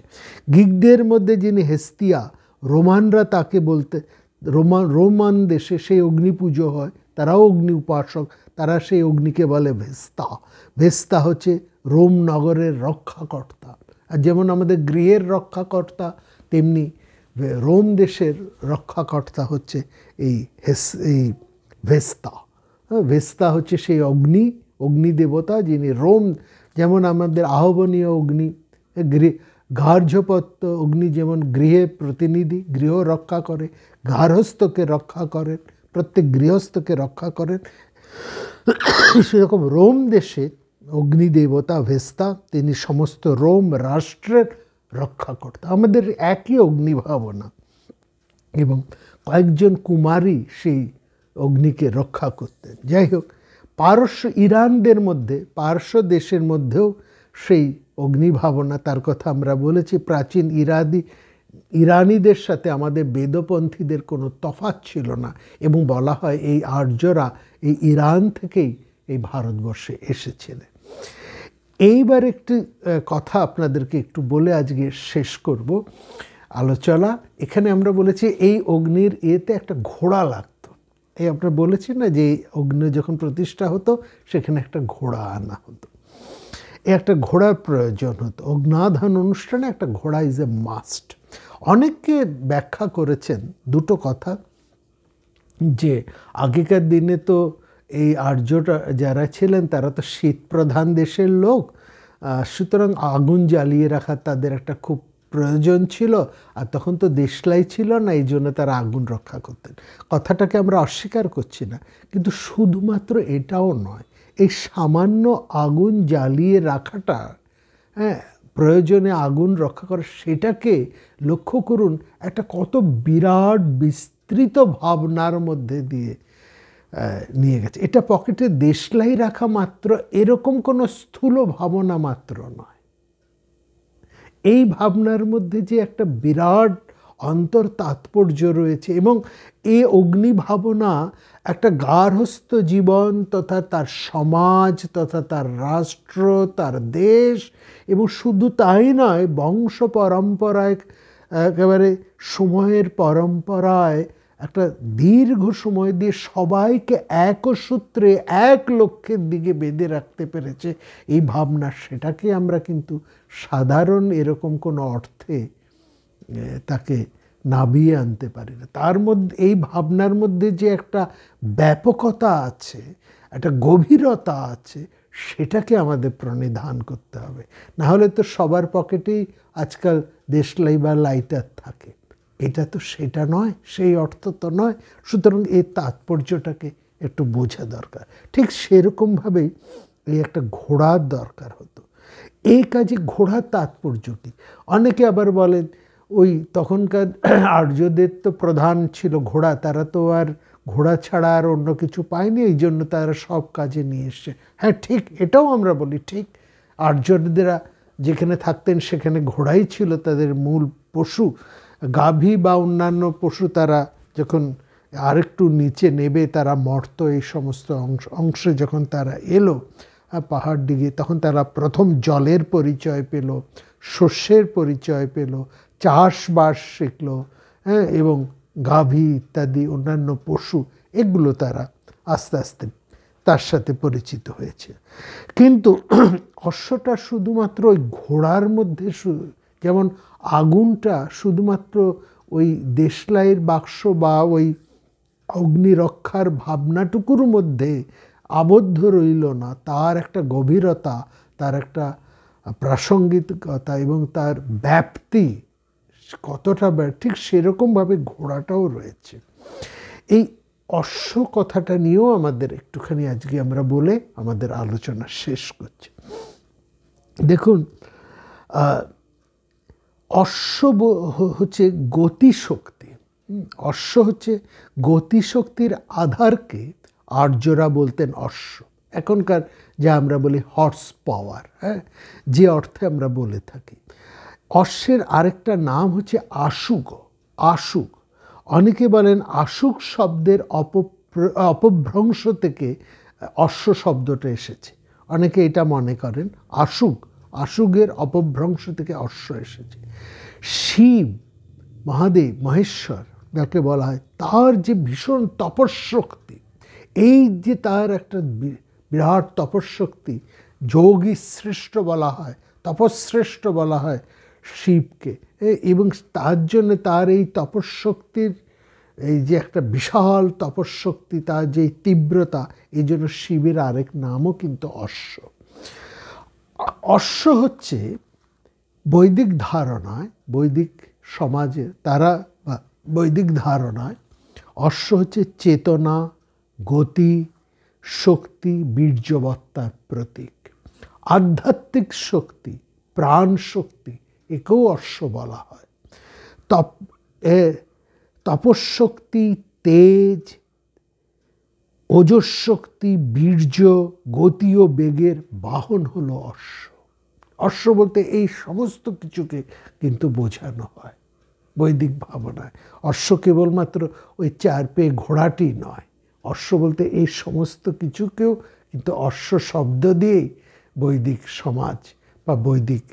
গ্রিকদের মধ্যে যিনি হেস্তিয়া, রোমানরা তাকে বলতে, রোমান দেশে সেই অগ্নি পুজো হয়, তারাও অগ্নি উপাসক, তারা সেই অগ্নিকে বলে ভেস্তা। ভেস্তা হচ্ছে রোম নগরের রক্ষাকর্তা। আর যেমন আমাদের গৃহের রক্ষাকর্তা, তেমনি রোম দেশের রক্ষাকর্তা হচ্ছে এই ভেস্তা। ভেস্তা হচ্ছে সেই অগ্নি দেবতা, যিনি রোম, যেমন আমাদের আহ্বানীয় অগ্নি, গার্হ্যপত্য অগ্নি যেমন গৃহের প্রতিনিধি, গৃহ রক্ষা করে, গার্হস্থকে রক্ষা করেন, প্রত্যেক গৃহস্থকে রক্ষা করেন, সেরকম রোম দেশে অগ্নিদেবতা ভেস্তা, তিনি সমস্ত রোম রাষ্ট্রের রক্ষাকর্তা। আমাদের একই অগ্নিভাবনা। এবং কয়েকজন কুমারী সেই অগ্নিকে রক্ষা করতেন। যাই হোক, পারস্য ইরানদের মধ্যে, পারস্য দেশের মধ্যেও সেই অগ্নিভাবনা, তার কথা আমরা বলেছি। প্রাচীন ইরানিদের সাথে আমাদের বেদপন্থীদের কোনো তফাৎ ছিল না, এবং বলা হয় এই আর্যরা এই ইরান থেকেই এই ভারতবর্ষে এসেছিলেন। এইবার একটি কথা আপনাদেরকে একটু বলে আজকে শেষ করব আলোচনা। এখানে আমরা বলেছি এই অগ্নির এতে একটা ঘোড়া লাগতো। এই আপনারা বলেছি না যে অগ্নি যখন প্রতিষ্ঠা হতো সেখানে একটা ঘোড়া আনা হতো, একটা ঘোড়ার প্রয়োজন হতো। অগ্নাধান অনুষ্ঠানে একটা ঘোড়া ইজ এ মাস্ট। অনেকে ব্যাখ্যা করেছেন দুটো কথা, যে আগেকার দিনে তো এই আর্যরা যারা ছিলেন তারা তো শীত প্রধান দেশের লোক, সুতরাং আগুন জ্বালিয়ে রাখা তাদের একটা খুব প্রয়োজন ছিল, আর তখন তো দেশলাই ছিল না, এই জন্য তারা আগুন রক্ষা করতেন। কথাটাকে আমরা অস্বীকার করছি না, কিন্তু শুধুমাত্র এটাও নয়, এই সামান্য আগুন জ্বালিয়ে রাখাটা, হ্যাঁ, প্রয়োজনে আগুন রক্ষা করা, সেটাকে লক্ষ্য করুন একটা কত বিরাট বিস্তৃত ভাবনার মধ্যে দিয়ে নিয়ে গেছে। এটা পকেটে দেশলাই রাখা মাত্র এরকম কোনো স্থূল ভাবনা মাত্র নয়। এই ভাবনার মধ্যে যে একটা বিরাট অন্তর তাৎপর্য রয়েছে, এবং এই অগ্নি ভাবনা একটা গার্হস্থ্য জীবন তথা তার সমাজ তথা তার রাষ্ট্র, তার দেশ, এবং শুধু তাই নয়, বংশ পরম্পরায় একেবারে সময়ের পরম্পরায় একটা দীর্ঘ সময় দিয়ে সবাইকে এক সূত্রে এক লক্ষ্যের দিকে বেঁধে রাখতে পেরেছে এই ভাবনা। সেটাকে আমরা কিন্তু সাধারণ এরকম কোনো অর্থে তাকে নামিয়ে আনতে পারি না। তার মধ্যে, এই ভাবনার মধ্যে যে একটা ব্যাপকতা আছে, একটা গভীরতা আছে, সেটাকে আমাদের প্রণিধান করতে হবে। না হলে তো সবার পকেটেই আজকাল দেশলাই বা লাইটার থাকে। এটা তো সেটা নয়, সেই অর্থ তো নয়। সুতরাং এই তাৎপর্যটাকে একটু বোঝা দরকার। ঠিক সেরকমভাবেই এই একটা ঘোড়ার দরকার হতো। এই কাজে ঘোড়ার তাৎপর্য কী? অনেকে আবার বলেন ওই তখনকার আর্যদের তো প্রধান ছিল ঘোড়া, তারা তো আর ঘোড়া ছাড়া আর অন্য কিছু পায়নি, এই জন্য তারা সব কাজে নিয়ে এসছে। হ্যাঁ ঠিক, এটাও আমরা বলি ঠিক। আর্যদেরা যেখানে থাকতেন সেখানে ঘোড়াই ছিল তাদের মূল পশু। গাভী বা অন্যান্য পশু তারা যখন আরেকটু নিচে নেবে তারা মর্ত, এই সমস্ত অংশে যখন তারা এলো পাহাড় ডিগে, তখন তারা প্রথম জলের পরিচয় পেল, শস্যের পরিচয় পেল, চাষবাস শিখল, হ্যাঁ, এবং গাভী ইত্যাদি অন্যান্য পশু, এগুলো তারা আস্তে আস্তে তার সাথে পরিচিত হয়েছে। কিন্তু অশ্বটা শুধুমাত্র ওই ঘোড়ার মধ্যে, যেমন আগুনটা শুধুমাত্র ওই দেশলাইয়ের বাক্স বা ওই অগ্নিরক্ষার ভাবনাটুকুর মধ্যে আবদ্ধ রইল না, তার একটা গভীরতা, তার একটা প্রাসঙ্গিকতা এবং তার ব্যাপ্তি কতটা, ঠিক সেরকমভাবে ঘোড়াটাও রয়েছে। এই অশ্ব কথাটা নিয়েও আমাদের একটুখানি আজকে আমরা বলে আমাদের আলোচনা শেষ করছি। দেখুন, অশ্ব হচ্ছে গতিশক্তি। অশ্ব হচ্ছে গতিশক্তির আধারকে আর্যরা বলতেন অশ্ব। এখনকার যা আমরা বলি হর্স পাওয়ার, হ্যাঁ, যে অর্থে আমরা বলে থাকি। অশ্বের আরেকটা নাম হচ্ছে আশুগ। আশুগ, অনেকে বলেন আশুগ শব্দের অপভ্রংশ থেকে অশ্ব শব্দটা এসেছে। অনেকে এটা মনে করেন আশুগের অপভ্রংশ থেকে অশ্ব এসেছে। শিব, মহাদেব, মহেশ্বর যাকে বলা হয়, তার যে ভীষণ তপশক্তি, এই যে তার একটা বিরাট তপশক্তি, যোগী শ্রেষ্ঠ বলা হয়, তপশ্রেষ্ঠ বলা হয় শিবকে, এবং তার জন্য তার এই তপশক্তির এই যে একটা বিশাল তপশক্তি, তার যে তীব্রতা, এই জন্য শিবের আরেক নামও কিন্তু অশ্ব। অশ্ব হচ্ছে বৈদিক ধারণায়, বৈদিক সমাজে তারা বৈদিক ধারণায় অশ্ব হচ্ছে চেতনা, গতি, শক্তি, বীর্যবত্তার প্রতীক। আধ্যাত্মিক শক্তি, প্রাণ শক্তি, একেও অশ্ব বলা হয়। তপঃশক্তি, তেজ, ওজঃশক্তি, বীর্য, গতি ও বেগের বাহন হলো অশ্ব। অশ্ব বলতে এই সমস্ত কিছুকে কিন্তু বোঝানো হয় বৈদিক ভাবনায়। অশ্ব কেবলমাত্র ওই 4 পেয়ে ঘোড়াটি নয়, অশ্ব বলতে এই সমস্ত কিছুকেও কিন্তু অশ্ব শব্দ দিয়েই বৈদিক সমাজ বা বৈদিক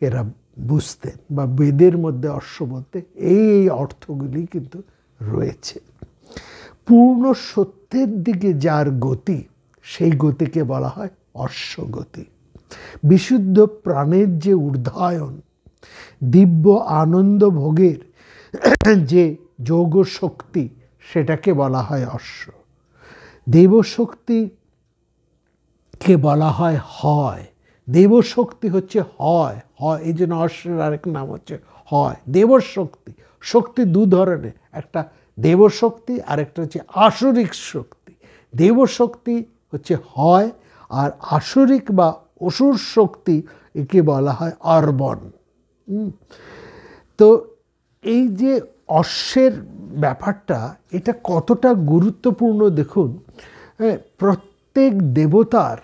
এরা বুঝতেন, বা বেদের মধ্যে অশ্ব বলতে এই অর্থগুলি কিন্তু রয়েছে। পূর্ণ সত্যের দিকে যার গতি, সেই গতিকে বলা হয় অশ্বগতি। বিশুদ্ধ প্রাণের যে ঊর্ধ্বায়ন, দিব্য আনন্দ ভোগের যে যোগ শক্তি, সেটাকে বলা হয় অশ্ব। দেবশক্তিকে বলা হয় হয়। দেবশক্তি হচ্ছে হয়, হয় এই জন্য অশ্বের আরেক নাম হচ্ছে হয়। দেবশক্তি, শক্তি 2 ধরনের, একটা দেবশক্তি আর একটা হচ্ছে আসরিক শক্তি। দেবশক্তি হচ্ছে হয়, আর আসরিক বা অসুর শক্তি একে বলা হয় অর্বণ। তো এই যে অশ্বের ব্যাপারটা, এটা কতটা গুরুত্বপূর্ণ দেখুন। প্রত্যেক দেবতার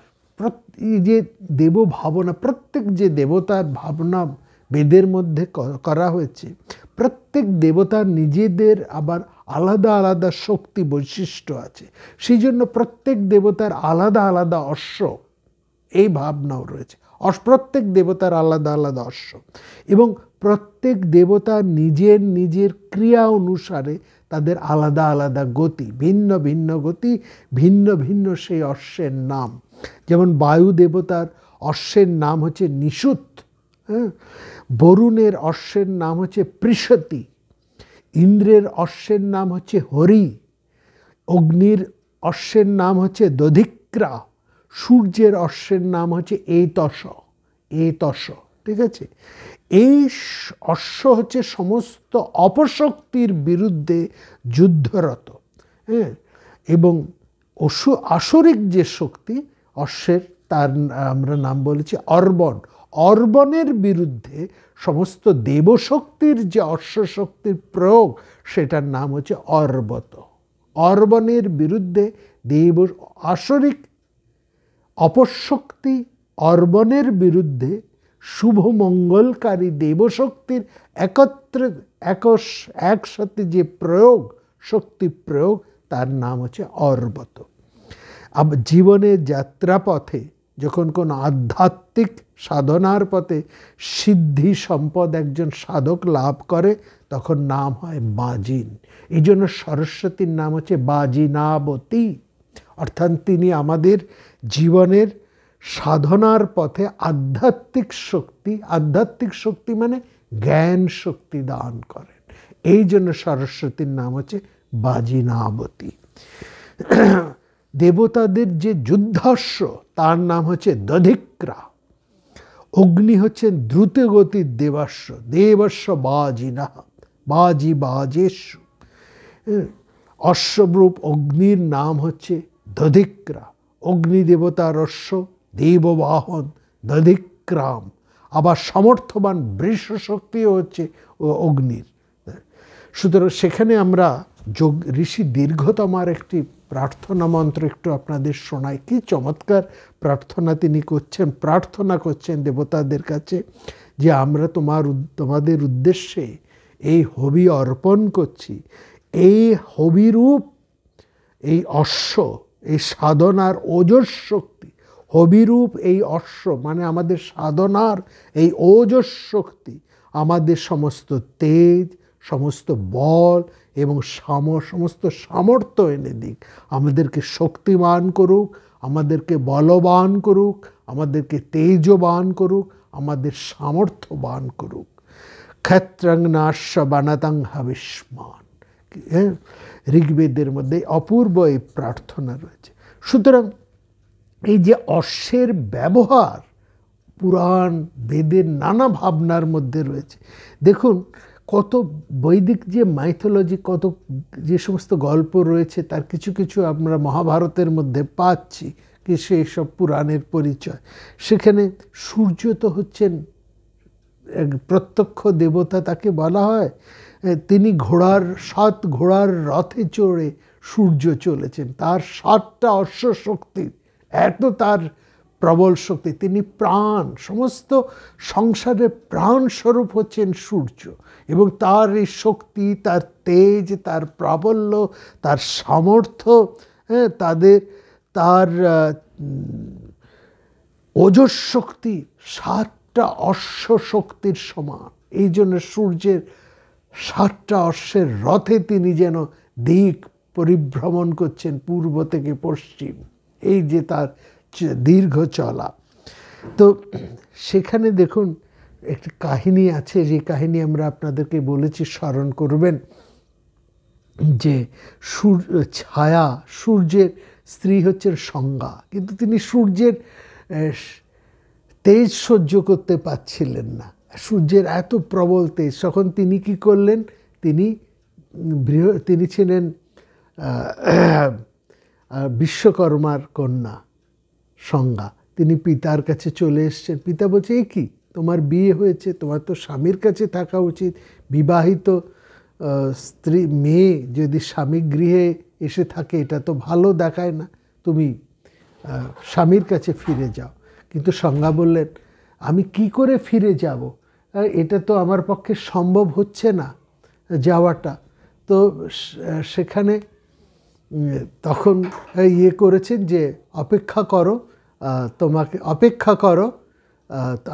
যে দেব ভাবনা, প্রত্যেক যে দেবতার ভাবনা বেদের মধ্যে করা হয়েছে, প্রত্যেক দেবতার নিজেদের আবার আলাদা আলাদা শক্তি বৈশিষ্ট্য আছে। সেই জন্য প্রত্যেক দেবতার আলাদা আলাদা অশ্ব, এই ভাবনাও রয়েছে। প্রত্যেক দেবতার আলাদা আলাদা অশ্ব, এবং প্রত্যেক দেবতার নিজের নিজের ক্রিয়া অনুসারে তাদের আলাদা আলাদা গতি, ভিন্ন ভিন্ন গতি, ভিন্ন ভিন্ন সেই অশ্বের নাম। যেমন বায়ু দেবতার অশ্বের নাম হচ্ছে নিষুত, বরুণের অশ্বের নাম হচ্ছে পৃষতি, ইন্দ্রের অশ্বের নাম হচ্ছে হরি, অগ্নির অশ্বের নাম হচ্ছে দধিক্রা, সূর্যের অশ্বের নাম হচ্ছে এইতস। ঠিক আছে? এই অশ্ব হচ্ছে সমস্ত অপশক্তির বিরুদ্ধে যুদ্ধরত, এবং আসরিক যে শক্তি অশ্বের, তার আমরা নাম বলেছি অর্বণ। অর্বণের বিরুদ্ধে সমস্ত দেবশক্তির যে অশ্বশক্তির প্রয়োগ, সেটার নাম হচ্ছে অর্বত। অর্বণের বিরুদ্ধে আসরিক অপশক্তি, অর্বণের বিরুদ্ধে শুভ মঙ্গলকারী দেবশক্তির একসাথে যে প্রয়োগ, শক্তি প্রয়োগ, তার নাম হচ্ছে অর্বত। জীবনের যাত্রাপথে যখন কোনো আধ্যাত্মিক সাধনার পথে সিদ্ধি সম্পদ একজন সাধক লাভ করে, তখন নাম হয় বাজিন। এই জন্য সরস্বতীর নাম হচ্ছে বাজিনাবতী, অর্থাৎ তিনি আমাদের জীবনের সাধনার পথে আধ্যাত্মিক শক্তি মানে জ্ঞান শক্তি দান করেন। এই জন্য সরস্বতীর নাম হচ্ছে বাজিনাবতী। দেবতাদের যে যুদ্ধাশ্ব, তার নাম হচ্ছে দধিক্রা। অগ্নি হচ্ছেন দ্রুতগতির দেবস্ব বাজিনা, বাজেশু। অশ্বরূপ অগ্নির নাম হচ্ছে দধিক্রা। অগ্নিদেবতার অশ্ব দেববাহন দধিক্রাম। আবার সমর্থবান বৃষ শক্তিও হচ্ছে অগ্নির। সুতরাং সেখানে আমরা ঋষি দীর্ঘতমার একটি প্রার্থনা মন্ত্র একটু আপনাদের শোনাই। কি চমৎকার প্রার্থনা তিনি করছেন। প্রার্থনা করছেন দেবতাদের কাছে যে আমরা তোমাদের উদ্দেশ্যে এই হবি অর্পণ করছি। এই হবিরূপ এই অশ্ব, এই সাধনার ওজস শক্তি, হবিরূপ এই অশ্ব মানে আমাদের সাধনার এই ওজস শক্তি আমাদের সমস্ত তেজ, সমস্ত বল এবং সমস্ত সামর্থ্য এনে দিক। আমাদেরকে শক্তিমান করুক, আমাদেরকে বলবান করুক, আমাদেরকে তেজবান করুক, আমাদের সামর্থ্যবান করুক। ক্ষেত্রং নাশ্য বানাতাং হাবিষ্মান। ঋগ্বেদের মধ্যে অপূর্ব এই প্রার্থনা রয়েছে। সুতরাং এই যে অশ্বের ব্যবহার পুরাণ বেদের নানা ভাবনার মধ্যে রয়েছে। দেখুন কত বৈদিক যে মাইথোলজি, কত যে সমস্ত গল্প রয়েছে, তার কিছু কিছু আমরা মহাভারতের মধ্যে পাচ্ছি, কি সেই সব পুরাণের পরিচয়। সেখানে সূর্য তো হচ্ছেন প্রত্যক্ষ দেবতা তাকে বলা হয়। তিনি 7 ঘোড়ার রথে চড়ে সূর্য চলেছেন। তার 7টা অশ্বশক্তি, এত তার প্রবল শক্তি। তিনি প্রাণ, সমস্ত সংসারের প্রাণ স্বরূপ হচ্ছেন সূর্য। এবং তার এই শক্তি, তার তেজ, তার প্রাবল্য, তার সামর্থ্য, তার ওজস শক্তি 7টা অশ্ব শক্তির সমান। এই জন্য সূর্যের 7টা অশ্বের রথে তিনি যেন দিক পরিভ্রমণ করছেন পূর্ব থেকে পশ্চিম, এই যে তার দীর্ঘ চলা। তো সেখানে দেখুন একটি কাহিনী আছে, যে কাহিনী আমরা আপনাদেরকে বলেছি, স্মরণ করবেন, যে ছায়া, সূর্যের স্ত্রী হচ্ছেন সংজ্ঞা, কিন্তু তিনি সূর্যের তেজ সহ্য করতে পারছিলেন না। সূর্যের এত প্রবল তেজ, তখন তিনি কি করলেন, তিনি ছিলেন বিশ্বকর্মার কন্যা সংজ্ঞা। তিনি পিতার কাছে চলে এসছেন। পিতা বলছে, এ কি, তোমার বিয়ে হয়েছে, তোমার তো স্বামীর কাছে থাকা উচিত। বিবাহিত স্ত্রী, মেয়ে যদি স্বামী গৃহে এসে থাকে এটা তো ভালো দেখায় না, তুমি স্বামীর কাছে ফিরে যাও। কিন্তু সংজ্ঞা বললেন, আমি কি করে ফিরে যাব, এটা তো আমার পক্ষে সম্ভব হচ্ছে না যাওয়াটা। তো সেখানে তখন করেছেন যে অপেক্ষা করো,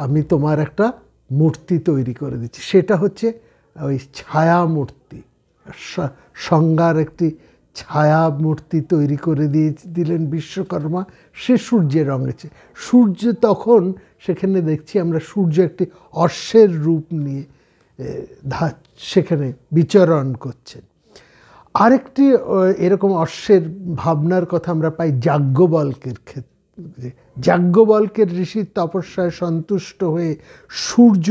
আমি তোমার একটা মূর্তি তৈরি করে দিচ্ছি। সেটা হচ্ছে ওই ছায়া মূর্তি, সংজ্ঞার একটি ছায়া মূর্তি তৈরি করে দিলেন বিশ্বকর্মা। সে সূর্যের রঙেছে। সূর্য তখন সেখানে দেখছি আমরা, সূর্য একটি অশ্বের রূপ নিয়ে সেখানে বিচরণ করছেন। আরেকটি এরকম অশ্বের ভাবনার কথা আমরা পাই যাজ্ঞবল্ক্যের ক্ষেত্রে। যাজ্ঞবল্ক্যের ঋষির তপস্যায় সন্তুষ্ট হয়ে সূর্য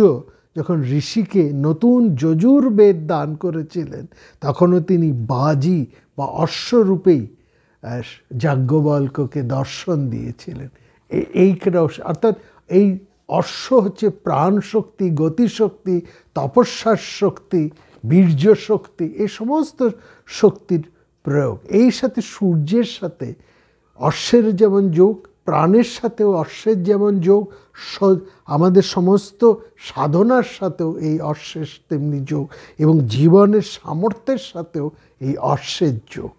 যখন ঋষিকে নতুন যজুর্বেদ দান করেছিলেন, তখনও তিনি বাজি বা অশ্বরূপেই যাজ্ঞবল্ক্যকে দর্শন দিয়েছিলেন। অর্থাৎ এই অশ্ব হচ্ছে প্রাণ শক্তি, গতিশক্তি, তপস্যার শক্তি, বীর্য শক্তি, এই সমস্ত শক্তির প্রয়োগ। এই সাথে সূর্যের সাথে অশ্বের যেমন যোগ, প্রাণের সাথেও অশ্বের যেমন যোগ, আমাদের সমস্ত সাধনার সাথেও এই অশ্বের তেমনি যোগ, এবং জীবনের সামর্থ্যের সাথেও এই অশ্বের যোগ।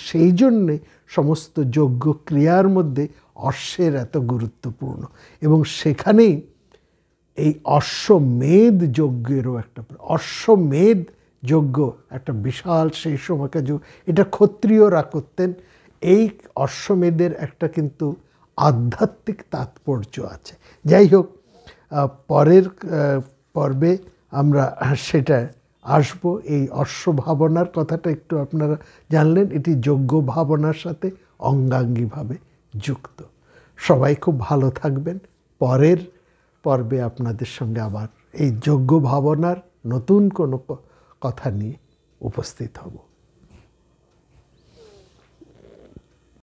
সেই জন্যে সমস্ত যজ্ঞ ক্রিয়ার মধ্যে অশ্বের এত গুরুত্বপূর্ণ। এবং সেখানেই এই অশ্বমেধ যজ্ঞেরও একটা, অশ্বমেধ যজ্ঞ একটা বিশাল সেই সময়কার যজ্ঞ। এটা ক্ষত্রিয়রা করতেন। এই অশ্বমেধের একটা কিন্তু আধ্যাত্মিক তাৎপর্য আছে। যাই হোক, পরের পর্বে আমরা সেটা আসব। এই অশ্ব ভাবনার কথাটা একটু আপনারা জানলেন, এটি যজ্ঞ ভাবনার সাথে অঙ্গাঙ্গিভাবে যুক্ত। সবাই খুব ভালো থাকবেন। পরের পর্বে আপনাদের সঙ্গে আবার এই যজ্ঞ ভাবনার নতুন কোনো কথা নিয়ে উপস্থিত হব।